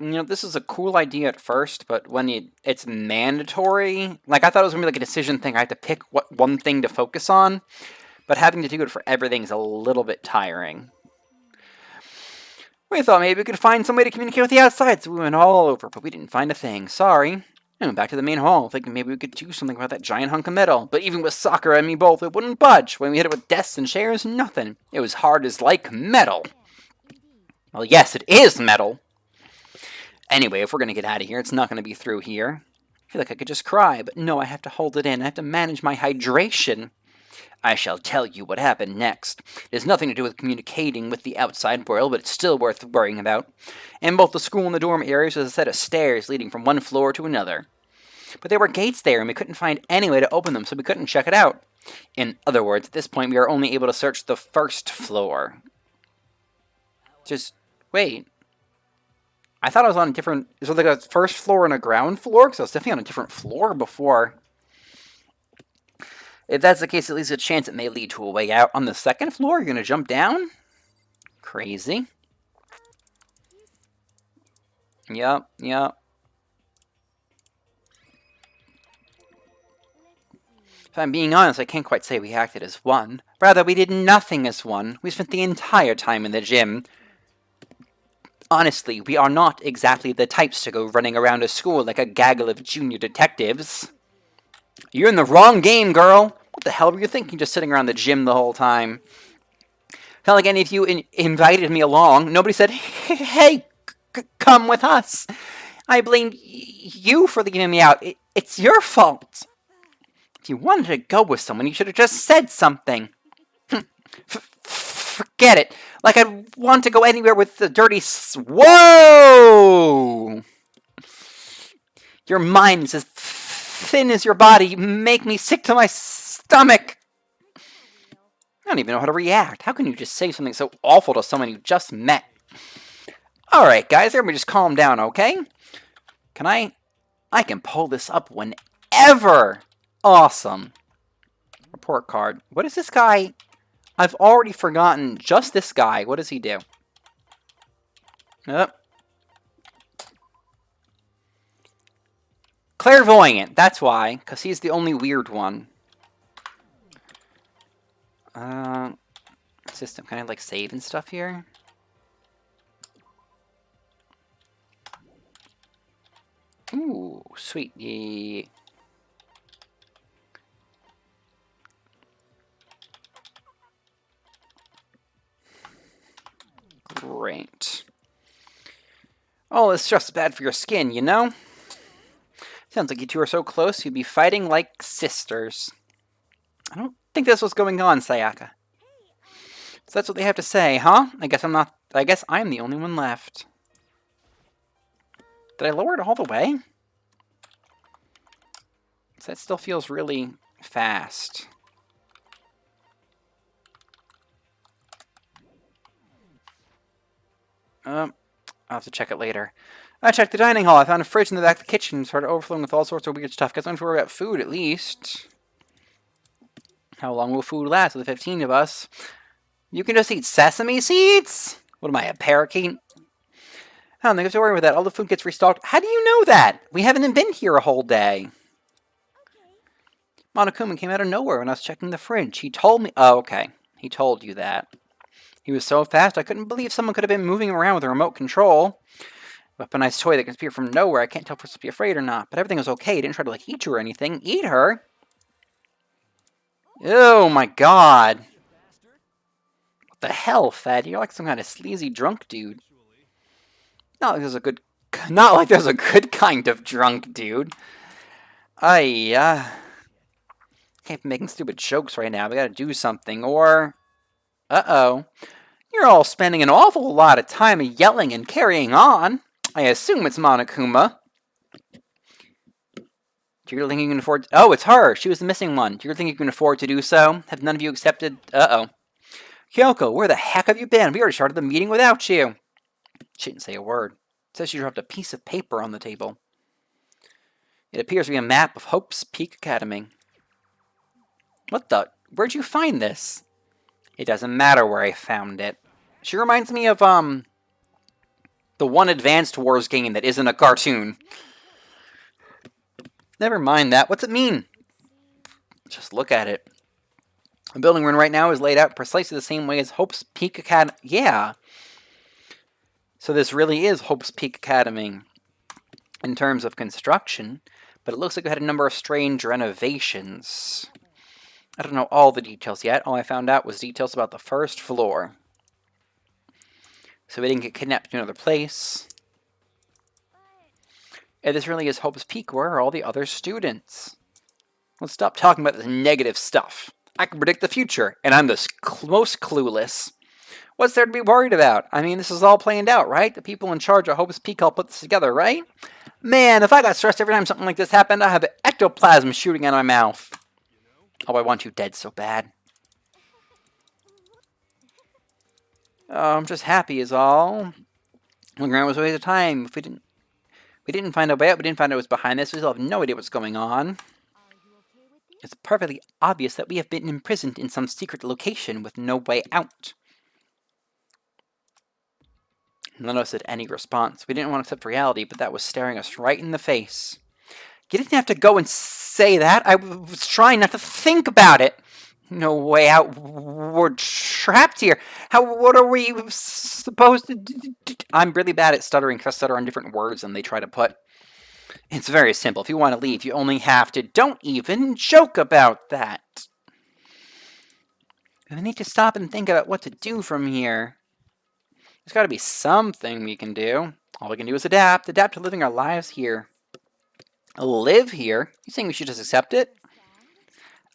You know, this is a cool idea at first, but when it's mandatory, like I thought it was going to be like a decision thing. I had to pick what one thing to focus on, but having to do it for everything is a little bit tiring. We thought maybe we could find some way to communicate with the outside, so we went all over, but we didn't find a thing. Sorry. I went back to the main hall, thinking maybe we could do something about that giant hunk of metal. But even with Sakura and me both, it wouldn't budge. When we hit it with desks and chairs, nothing. It was hard as like metal. Well, yes, it is metal. Anyway, if we're going to get out of here, it's not going to be through here. I feel like I could just cry, but no, I have to hold it in. I have to manage my hydration. I shall tell you what happened next. It has nothing to do with communicating with the outside world, but it's still worth worrying about. In both the school and the dorm areas was a set of stairs leading from one floor to another. But there were gates there, and we couldn't find any way to open them, so we couldn't check it out. In other words, at this point, we are only able to search the first floor. Just wait. I thought I was on a different... Is there like a first floor and a ground floor? Because I was definitely on a different floor before. If that's the case, at least a chance it may lead to a way out. On the second floor, you're going to jump down? Crazy. Yup. If I'm being honest, I can't quite say we acted as one. Rather, we did nothing as one. We spent the entire time in the gym. Honestly, we are not exactly the types to go running around a school like a gaggle of junior detectives. You're in the wrong game, girl. What the hell were you thinking just sitting around the gym the whole time? Not like any of you invited me along. Nobody said, hey, come with us. I blame you for leaving me out. It's your fault. If you wanted to go with someone, you should have just said something. Forget it. Like I'd want to go anywhere with the dirty Whoa! Your mind is as thin as your body. You make me sick to my stomach. I don't even know how to react. How can you just say something so awful to someone you just met? Alright, guys. Everybody just calm down, okay? Can I can pull this up whenever. Awesome. Report card. What is this guy? I've already forgotten just this guy. What does he do? Clairvoyant. That's why. Because he's the only weird one. System. Can I, like, save and stuff here? Ooh, sweet. Yeah. Great. Oh, it's just bad for your skin, you know? Sounds like you two are so close, you'd be fighting like sisters. I don't think that's what's going on, Sayaka. So that's what they have to say, huh? I guess I'm the only one left. Did I lower it all the way? So that still feels really fast. I'll have to check it later. I checked the dining hall. I found a fridge in the back of the kitchen. It started overflowing with all sorts of weird stuff. Guess I'm worried about food, at least. How long will food last with the 15 of us? You can just eat sesame seeds? What am I, a parakeet? I don't think I have to worry about that. All the food gets restocked. How do you know that? We haven't been here a whole day. Monokuma came out of nowhere when I was checking the fridge. He told me... Oh, okay. He told you that. He was so fast, I couldn't believe someone could have been moving around with a remote control. Weaponized toy that can appear from nowhere. I can't tell if we're supposed to be afraid or not. But everything was okay. He didn't try to, like, eat you or anything. Eat her? Oh, my God. What the hell, Fed? You're like some kind of sleazy drunk dude. Not like there's a good kind of drunk dude. Can't be making stupid jokes right now. We gotta do something, or... Uh-oh. You're all spending an awful lot of time yelling and carrying on. I assume it's Monokuma. Do you think you can afford... Oh, it's her! She was the missing one. Do you think you can afford to do so? Have none of you accepted... Uh-oh. Kyoko, where the heck have you been? We already started the meeting without you. She didn't say a word. It says she dropped a piece of paper on the table. It appears to be a map of Hope's Peak Academy. What the... Where'd you find this? It doesn't matter where I found it. She reminds me of, the one Advanced Wars game that isn't a cartoon. Never mind that. What's it mean? Just look at it. The building we're in right now is laid out precisely the same way as Hope's Peak Academy. Yeah. So this really is Hope's Peak Academy in terms of construction, but it looks like it had a number of strange renovations. I don't know all the details yet. All I found out was details about the first floor. so we didn't get kidnapped to another place. If this really is Hope's Peak, where are all the other students? Let's stop talking about this negative stuff. I can predict the future, and I'm the most clueless. What's there to be worried about? I mean, this is all planned out, right? The people in charge of Hope's Peak all put this together, right? Man, if I got stressed every time something like this happened, I'd have ectoplasm shooting out of my mouth. Oh, I want you dead so bad. Oh, I'm just happy is all. Looking around was a waste of time. If we didn't find a way out, we didn't find out what was behind this, we still have no idea what's going on. It's perfectly obvious that we have been imprisoned in some secret location with no way out. None of us had any response. We didn't want to accept reality, but that was staring us right in the face. You didn't have to go and say that. I was trying not to think about it. No way out. We're trapped here. What are we supposed to do? I'm really bad at stuttering because I stutter on different words than they try to put. It's very simple. If you want to leave, you only have to. Don't even joke about that. I need to stop and think about what to do from here. There's got to be something we can do. All we can do is adapt. Adapt to living our lives here. Live here? You saying we should just accept it?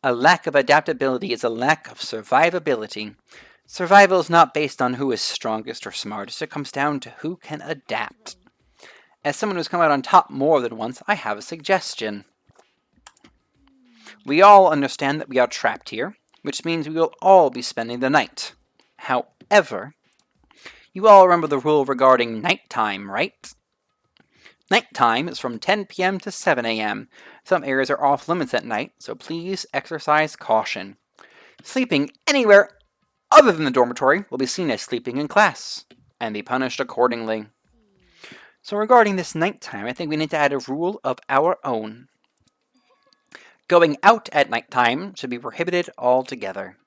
A lack of adaptability is a lack of survivability. Survival is not based on who is strongest or smartest. It comes down to who can adapt. As someone who's come out on top more than once, I have a suggestion. We all understand that we are trapped here, which means we will all be spending the night. However, you all remember the rule regarding nighttime, right? Nighttime is from 10 p.m. to 7 a.m. Some areas are off limits at night, so please exercise caution. Sleeping anywhere other than the dormitory will be seen as sleeping in class, and be punished accordingly. So regarding this nighttime, I think we need to add a rule of our own. Going out at nighttime should be prohibited altogether.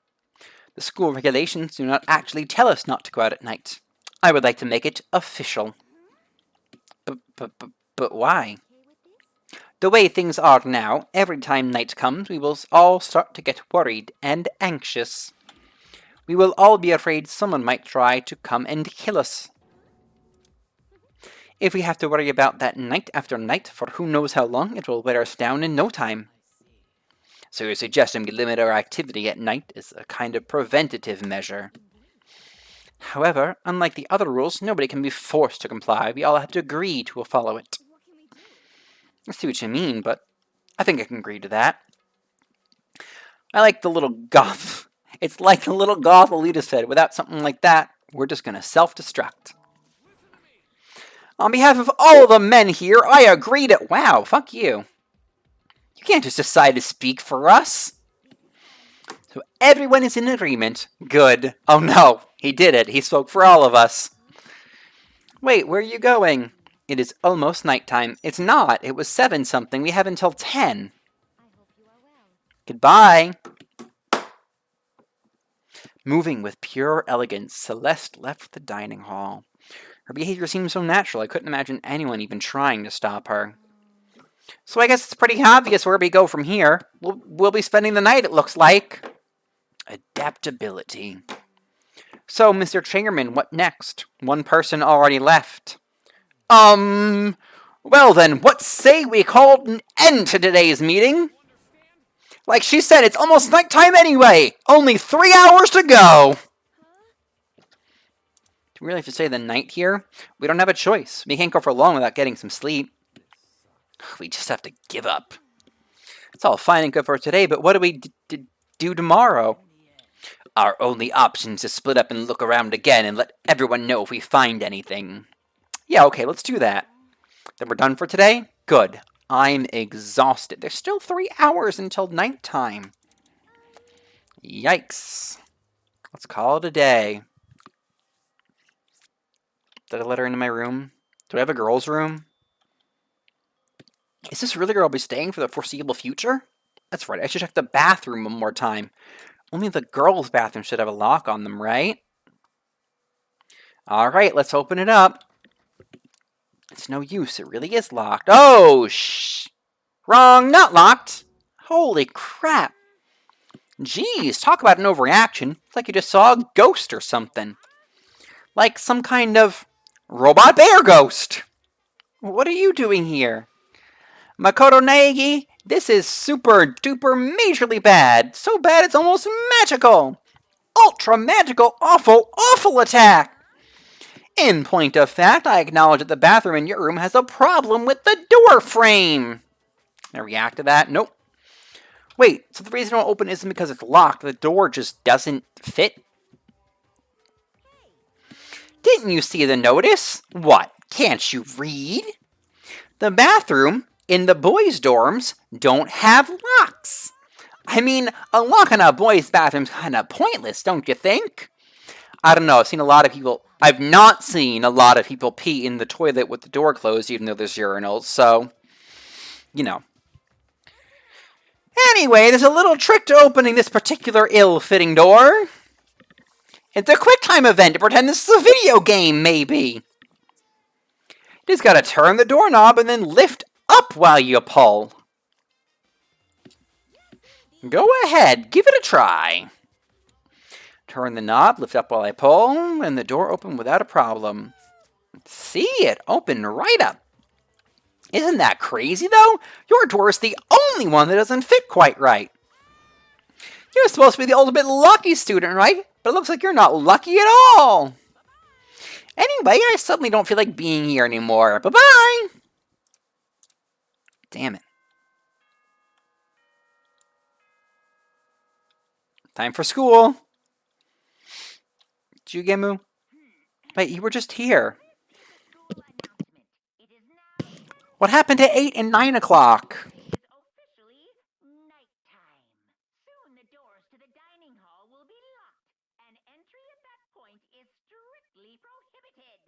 The school regulations do not actually tell us not to go out at night. I would like to make it official. But why? The way things are now, every time night comes, we will all start to get worried and anxious. We will all be afraid someone might try to come and kill us. If we have to worry about that night after night for who knows how long, it will wear us down in no time. So you're suggesting we limit our activity at night as a kind of preventative measure. However, unlike the other rules, nobody can be forced to comply. We all have to agree to follow it. I see what you mean, but I think I can agree to that. I like the little goth. It's like the little goth Alita said. Without something like that, we're just going to self-destruct. On behalf of all the men here, I agree to... Wow, fuck you. You can't just decide to speak for us. So everyone is in agreement. Good. Oh no, he did it. He spoke for all of us. Wait, where are you going? It is almost nighttime. It's not. It was 7-something. We have until 10. Goodbye. Moving with pure elegance, Celeste left the dining hall. Her behavior seemed so natural, I couldn't imagine anyone even trying to stop her. So I guess it's pretty obvious where we go from here. We'll be spending the night, it looks like. Adaptability. So, Mr. Chairman, what next? One person already left. Well then, what say we call an end to today's meeting? Like she said, it's almost nighttime anyway! Only 3 hours to go! Do we really have to stay the night here? We don't have a choice. We can't go for long without getting some sleep. We just have to give up. It's all fine and good for today, but what do we do tomorrow? Our only option is to split up and look around again and let everyone know if we find anything. Yeah, okay, let's do that. Then we're done for today? Good. I'm exhausted. There's still 3 hours until nighttime. Yikes. Let's call it a day. Did I let her into my room? Do I have a girl's room? Is this really where I'll be staying for the foreseeable future? That's right, I should check the bathroom one more time. Only the girls' bathroom should have a lock on them, right? Alright, let's open it up. It's no use, it really is locked. Oh, shh! Wrong, not locked! Holy crap! Jeez, talk about an overreaction. It's like you just saw a ghost or something. Like some kind of robot bear ghost. What are you doing here? Makoto Naegi, this is super duper majorly bad. So bad it's almost magical. Ultra magical, awful, awful attack. In point of fact, I acknowledge that the bathroom in your room has a problem with the door frame. Can I react to that? Nope. Wait, so the reason it won't open isn't because it's locked. The door just doesn't fit? Didn't you see the notice? What, can't you read? The bathroom in the boys' dorms don't have locks. I mean, a lock on a boys' bathroom's kind of pointless, don't you think? I don't know, I've not seen a lot of people pee in the toilet with the door closed, even though there's urinals, so, you know. Anyway, there's a little trick to opening this particular ill-fitting door. It's a QuickTime event to pretend this is a video game, maybe. You just gotta turn the doorknob and then lift up while you pull. Go ahead, give it a try. Turn the knob, lift up while I pull, and the door opened without a problem. See, it opened right up. Isn't that crazy, though? Your door is the only one that doesn't fit quite right. You're supposed to be the ultimate lucky student, right? But it looks like you're not lucky at all. Anyway, I suddenly don't feel like being here anymore. Bye-bye! Damn it. Time for school. Jugemu? Wait, you were just here. School announcement. It is now What happened to 8 and 9 o'clock? is officially nighttime. Soon the doors to the dining hall will be locked, and entry at that point is strictly prohibited.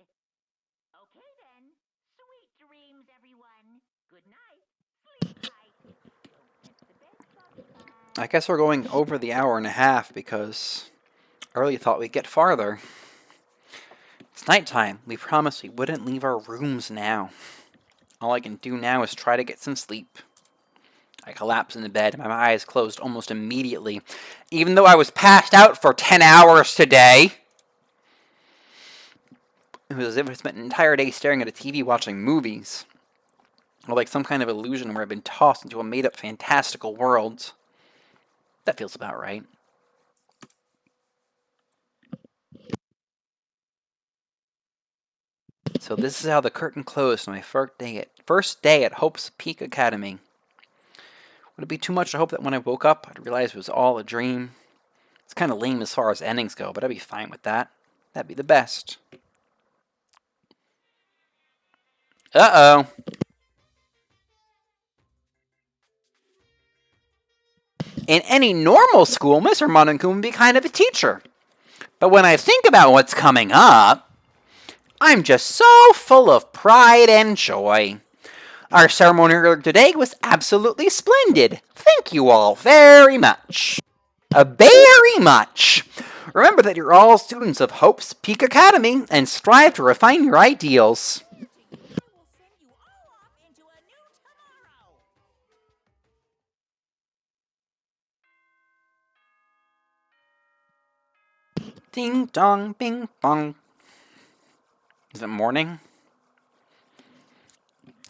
Okay then. Sweet dreams, everyone. Good night. Sleep tight. Don't miss the bed, I guess we're going over the hour and a half because I really thought we'd get farther. It's nighttime. We promised we wouldn't leave our rooms now. All I can do now is try to get some sleep. I collapse in the bed, my eyes closed almost immediately, even though I was passed out for 10 hours today. It was as if I spent an entire day staring at a TV watching movies. Or like some kind of illusion where I've been tossed into a made-up fantastical world. That feels about right. So this is how the curtain closed on my first day at Hope's Peak Academy. Would it be too much to hope that when I woke up, I'd realize it was all a dream? It's kind of lame as far as endings go, but I'd be fine with that. That'd be the best. Uh-oh. In any normal school, Mr. Monaco would be kind of a teacher. But when I think about what's coming up, I'm just so full of pride and joy. Our ceremony earlier today was absolutely splendid. Thank you all very much. Very much. Remember that you're all students of Hope's Peak Academy and strive to refine your ideals. I will send you all off into a new tomorrow. Ding dong, bing bong. Is it morning?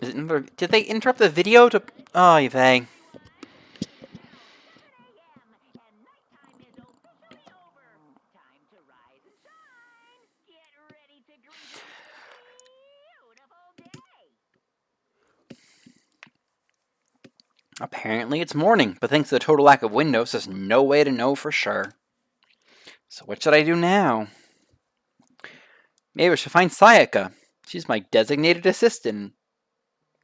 Did they interrupt the video to... Oh, they... and nighttime is officially over. Time to rise and shine. Get ready to greet a beautiful day. Apparently it's morning, but thanks to the total lack of windows, there's no way to know for sure. So what should I do now? Maybe I should find Sayaka. She's my designated assistant.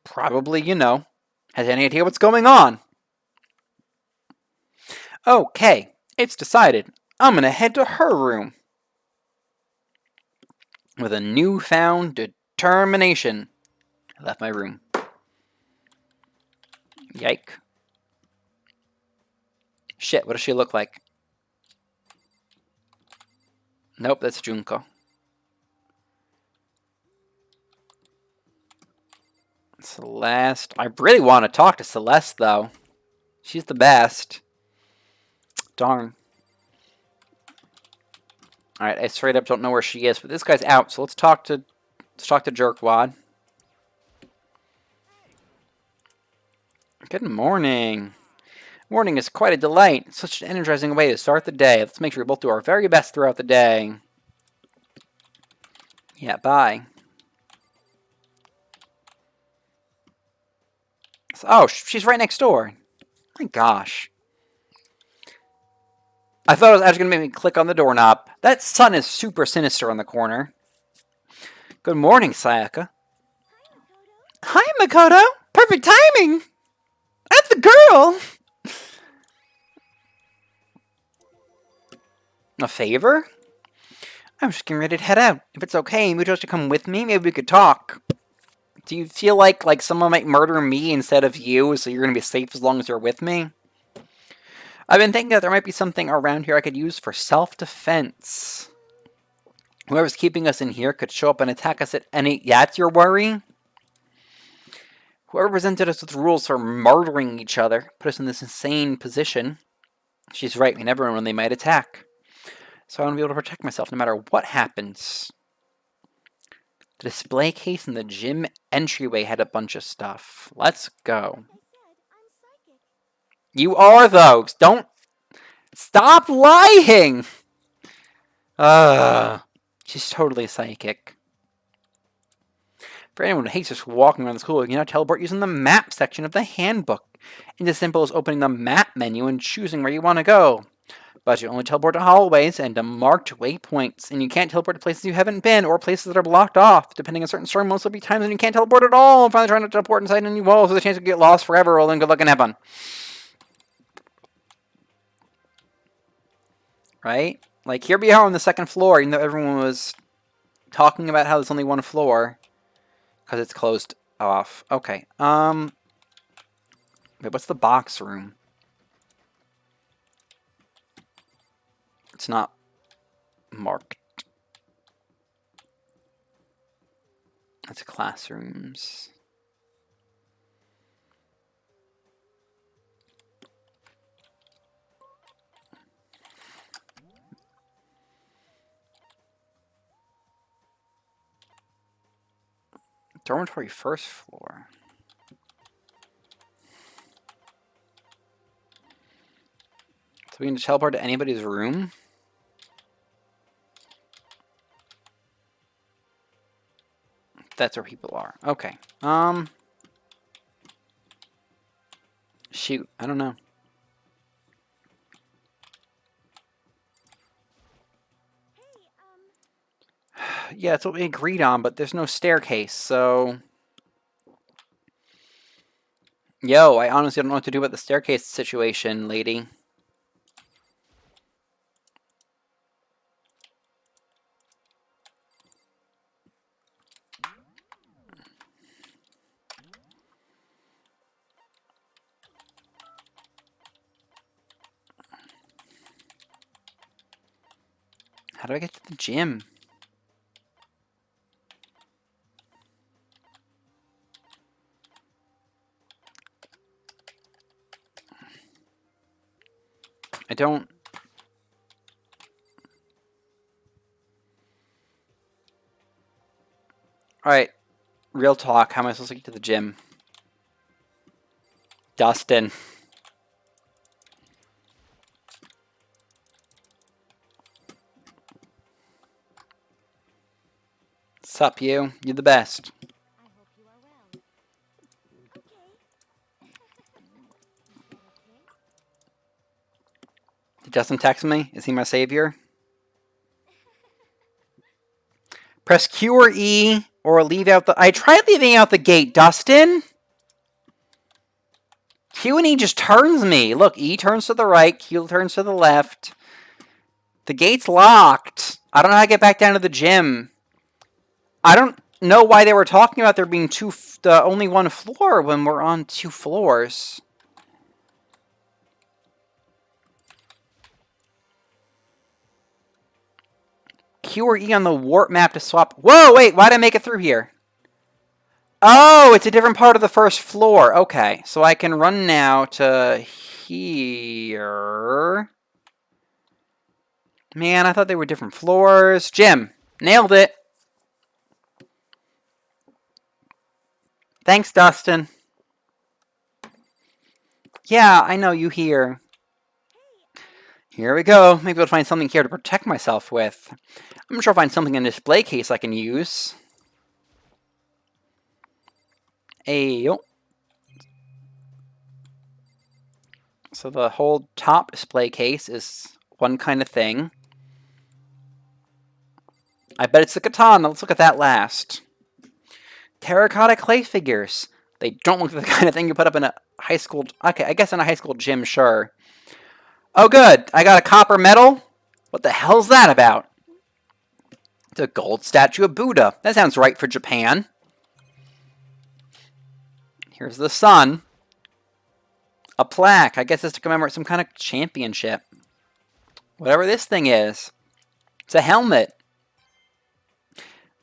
Probably, has any idea what's going on. Okay, it's decided. I'm gonna head to her room. With a newfound determination. I left my room. Yike. Shit, what does she look like? Nope, that's Junko. Celeste. I really want to talk to Celeste, though. She's the best. Darn. Alright, I straight up don't know where she is, but this guy's out, so let's talk to Jerkwad. Good morning. Morning is quite a delight. Such an energizing way to start the day. Let's make sure we both do our very best throughout the day. Yeah, bye. Oh, she's right next door. My gosh. I thought it was actually going to make me click on the doorknob. That sun is super sinister on the corner. Good morning, Sayaka. Hi, Makoto. Perfect timing. That's the girl. A favor? I'm just getting ready to head out. If it's okay, would you like to come with me? Maybe we could talk. Do you feel like someone might murder me instead of you, so you're going to be safe as long as you're with me? I've been thinking that there might be something around here I could use for self-defense. Whoever's keeping us in here could show up and attack us at any... That's your worry? Whoever presented us with rules for murdering each other put us in this insane position. She's right, we never know when they might attack. So I want to be able to protect myself no matter what happens. The display case in the gym entryway had a bunch of stuff. Let's go. You are, though. Don't... Stop lying! She's totally psychic. For anyone who hates just walking around the school, you can now teleport using the map section of the handbook. It's as simple as opening the map menu and choosing where you want to go. But you only teleport to hallways and to marked waypoints, and you can't teleport to places you haven't been or places that are blocked off. Depending on certain story modes, there'll be times when you can't teleport at all. Finally, trying to teleport inside any walls with a chance to get lost forever. Well, then good luck and have fun. Right? Like, here we are on the second floor, even though everyone was talking about how there's only one floor. Because it's closed off. Okay. Wait, what's the box room? It's not marked. It's classrooms. Dormitory first floor. So we can teleport to anybody's room? That's where people are. Okay. Shoot. I don't know. Yeah, that's what we agreed on, but there's no staircase, so... Yo, I honestly don't know what to do about the staircase situation, lady. How do I get to the gym? I don't... Alright, real talk. How am I supposed to get to the gym? Dustin. Sup, you? You're the best. I hope you are well. Okay. Did Dustin text me? Is he my savior? Press Q or E, or leave out the... I tried leaving out the gate, Dustin! Q and E just turns me. Look, E turns to the right, Q turns to the left. The gate's locked. I don't know how to get back down to the gym. I don't know why they were talking about there being only one floor when we're on 2 floors. Q or E on the warp map to swap. Whoa, wait, why did I make it through here? Oh, it's a different part of the first floor. Okay, so I can run now to here. Man, I thought they were different floors. Jim, nailed it. Thanks, Dustin. Yeah, I know you here. Here we go. Maybe I'll find something here to protect myself with. I'm sure I'll find something in a display case I can use. Ayo. So the whole top display case is one kind of thing. I bet it's the katana. Let's look at that last. Terracotta clay figures. They don't look like the kind of thing you put up in a high school... Okay, I guess in a high school gym, sure. Oh, good. I got a copper medal. What the hell's that about? It's a gold statue of Buddha. That sounds right for Japan. Here's the sun. A plaque. I guess it's to commemorate some kind of championship. Whatever this thing is. It's a helmet.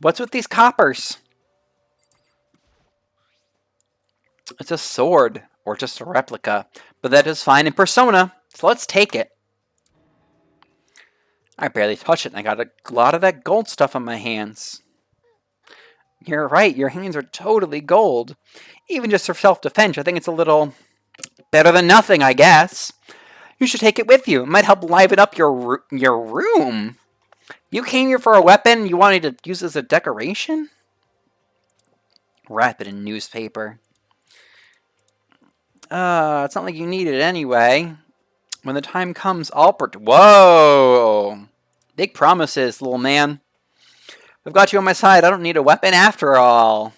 What's with these coppers? It's a sword, or just a replica, but that is fine in Persona, so let's take it. I barely touched it, and I got a lot of that gold stuff on my hands. You're right, your hands are totally gold. Even just for self-defense, I think it's a little better than nothing, I guess. You should take it with you. It might help liven up your room. You came here for a weapon you wanted to use as a decoration? Wrap it in newspaper. It's not like you need it anyway. When the time comes, I'll Whoa! Big promises, little man. I've got you on my side. I don't need a weapon after all.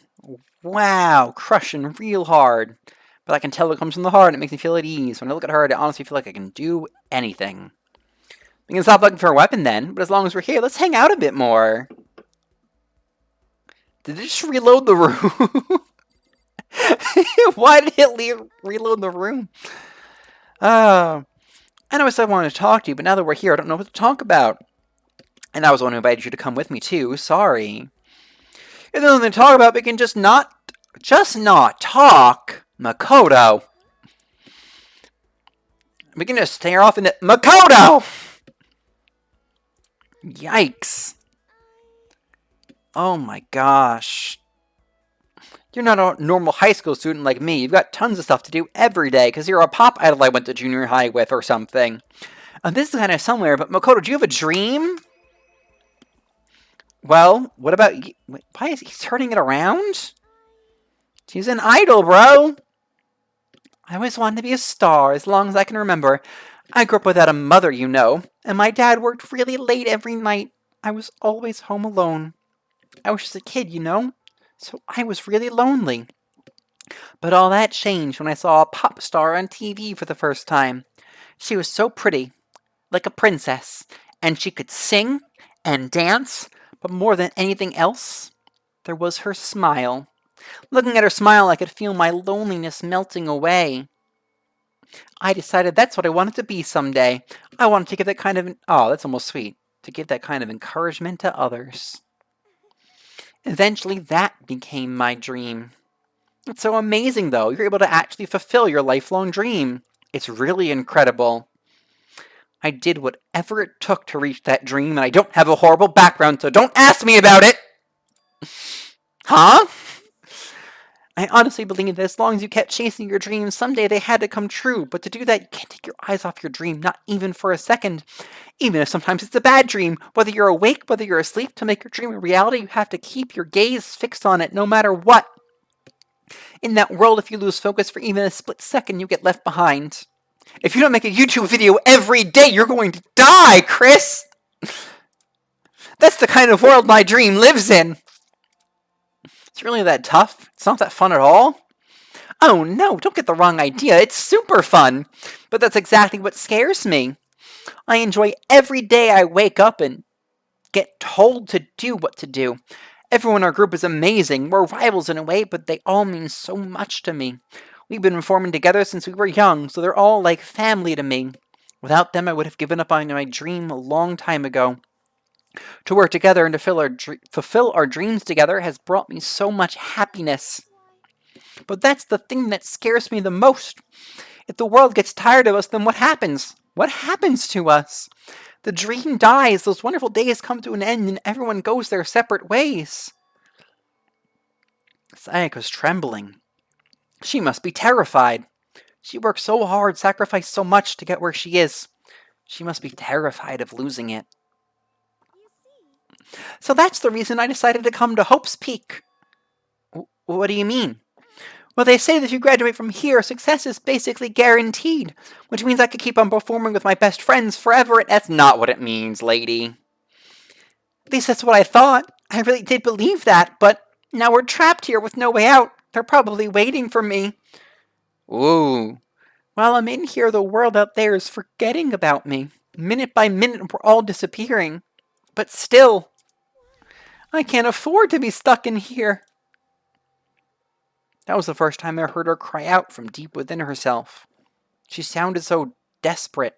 Wow, crushing real hard. But I can tell it comes from the heart and it makes me feel at ease. When I look at her, I honestly feel like I can do anything. We can stop looking for a weapon then, but as long as we're here, let's hang out a bit more. Did it just reload the room? Why did it reload the room? I know I said I wanted to talk to you, but now that we're here, I don't know what to talk about. And I was the one who invited you to come with me too. Sorry. If there's nothing to talk about, we can just not talk. Makoto. We can just stare off in the... Makoto! Yikes. Oh my gosh. You're not a normal high school student like me. You've got tons of stuff to do every day because you're a pop idol I went to junior high with or something. This is kind of somewhere, but Makoto, do you have a dream? Well, what about... Why is he turning it around? She's an idol, bro. I always wanted to be a star as long as I can remember. I grew up without a mother, you know, and my dad worked really late every night. I was always home alone. I was just a kid, you know, so I was really lonely. But all that changed when I saw a pop star on TV for the first time. She was so pretty, like a princess, and she could sing and dance, but more than anything else, there was her smile. Looking at her smile, I could feel my loneliness melting away. I decided that's what I wanted to be someday. I wanted to give that kind of... Oh, that's almost sweet. To give that kind of encouragement to others. Eventually, that became my dream. It's so amazing, though. You're able to actually fulfill your lifelong dream. It's really incredible. I did whatever it took to reach that dream, and I don't have a horrible background, so don't ask me about it! Huh? I honestly believe that as long as you kept chasing your dreams, someday they had to come true. But to do that, you can't take your eyes off your dream, not even for a second. Even if sometimes it's a bad dream. Whether you're awake, whether you're asleep, to make your dream a reality, you have to keep your gaze fixed on it no matter what. In that world, if you lose focus for even a split second, you get left behind. If you don't make a YouTube video every day, you're going to die, Chris! That's the kind of world my dream lives in. It's really that tough? It's not that fun at all? Oh no, don't get the wrong idea. It's super fun. But that's exactly what scares me. I enjoy every day I wake up and get told to do what to do. Everyone in our group is amazing. We're rivals in a way, but they all mean so much to me. We've been performing together since we were young, so they're all like family to me. Without them, I would have given up on my dream a long time ago. To work together and to fulfill our dreams together has brought me so much happiness. But that's the thing that scares me the most. If the world gets tired of us, then what happens? What happens to us? The dream dies, those wonderful days come to an end, and everyone goes their separate ways. Sayaka's trembling. She must be terrified. She worked so hard, sacrificed so much to get where she is. She must be terrified of losing it. So that's the reason I decided to come to Hope's Peak. What do you mean? Well, they say that if you graduate from here, success is basically guaranteed, which means I could keep on performing with my best friends forever, and that's not what it means, lady. At least that's what I thought. I really did believe that, but now we're trapped here with no way out. They're probably waiting for me. Ooh. While I'm in here, the world out there is forgetting about me. Minute by minute, we're all disappearing. But still, I can't afford to be stuck in here. That was the first time I heard her cry out from deep within herself. She sounded so desperate,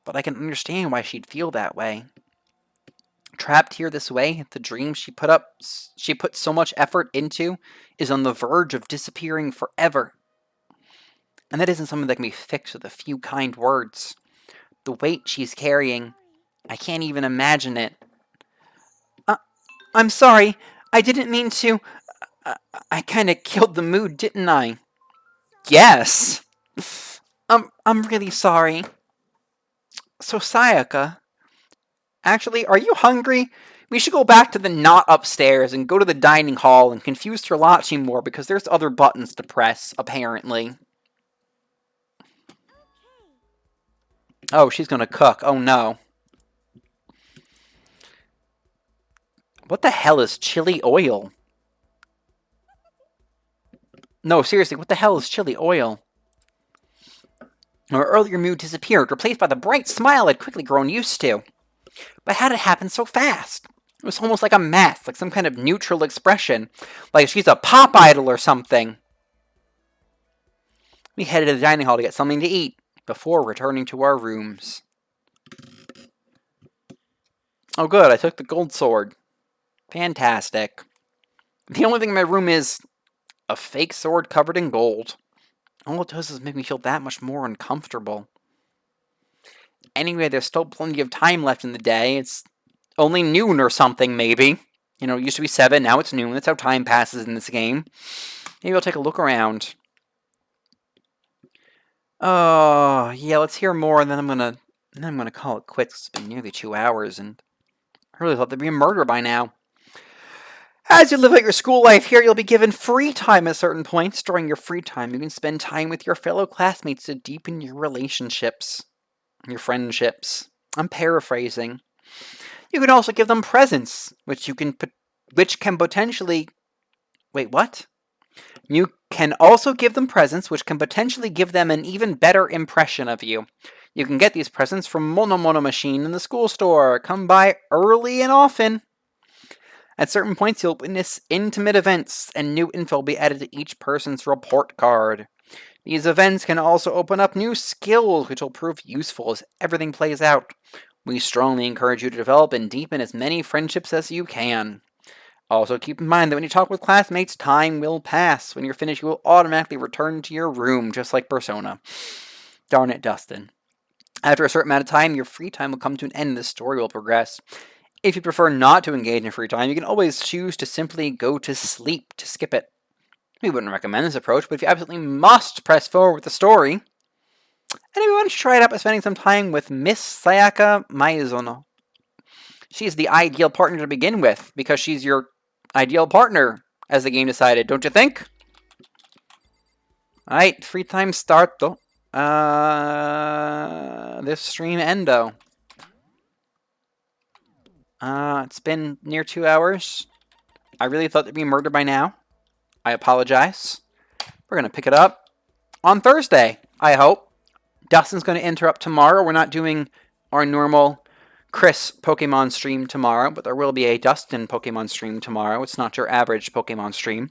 but I can understand why she'd feel that way. Trapped here this way, the dream she put so much effort into is on the verge of disappearing forever. And that isn't something that can be fixed with a few kind words. The weight she's carrying, I can't even imagine it. I'm sorry, I didn't mean to. I kinda killed the mood, didn't I? Yes! I'm really sorry. So, Sayaka, actually, are you hungry? We should go back to the not upstairs and go to the dining hall and confuse Sterlacci more because there's other buttons to press, apparently. Oh, she's gonna cook. Oh no. What the hell is chili oil? No, seriously, what the hell is chili oil? Her earlier mood disappeared, replaced by the bright smile I'd quickly grown used to. But how did it happen so fast? It was almost like a mask, like some kind of neutral expression. Like she's a pop idol or something. We headed to the dining hall to get something to eat, before returning to our rooms. Oh good, I took the gold sword. Fantastic. The only thing in my room is a fake sword covered in gold. All it does is make me feel that much more uncomfortable. Anyway, there's still plenty of time left in the day. It's only noon or something, maybe. You know, it used to be 7, now it's noon. That's how time passes in this game. Maybe I'll take a look around. Oh, yeah, let's hear more, and then I'm gonna call it quits. It's been nearly 2 hours, and I really thought there'd be a murder by now. As you live out your school life here, you'll be given free time at certain points. During your free time, you can spend time with your fellow classmates to deepen your relationships, your friendships. I'm paraphrasing. You can also give them presents, which can potentially... Wait, what? You can also give them presents, which can potentially give them an even better impression of you. You can get these presents from Mono Machine in the school store. Come by early and often. At certain points, you'll witness intimate events, and new info will be added to each person's report card. These events can also open up new skills, which will prove useful as everything plays out. We strongly encourage you to develop and deepen as many friendships as you can. Also, keep in mind that when you talk with classmates, time will pass. When you're finished, you will automatically return to your room, just like Persona. Darn it, Dustin. After a certain amount of time, your free time will come to an end and the story will progress. If you prefer not to engage in free time, you can always choose to simply go to sleep to skip it. We wouldn't recommend this approach, but if you absolutely must press forward with the story, and if you want to try it out by spending some time with Miss Sayaka Maizono. She's the ideal partner to begin with, because she's your ideal partner, as the game decided, don't you think? Alright, free time start though. This stream endo. It's been near 2 hours. I really thought there'd be murder by now. I apologize. We're going to pick it up on Thursday, I hope. Dustin's going to interrupt tomorrow. We're not doing our normal Chris Pokemon stream tomorrow, but there will be a Dustin Pokemon stream tomorrow. It's not your average Pokemon stream.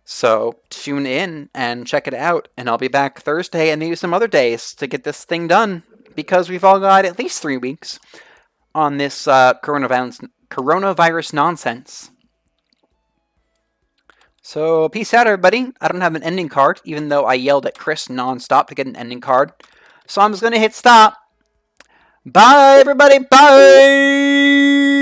So tune in and check it out, and I'll be back Thursday and maybe some other days to get this thing done, because we've all got at least 3 weeks on this coronavirus nonsense. So, peace out, everybody. I don't have an ending card, even though I yelled at Chris nonstop to get an ending card. So I'm just going to hit stop. Bye, everybody. Bye.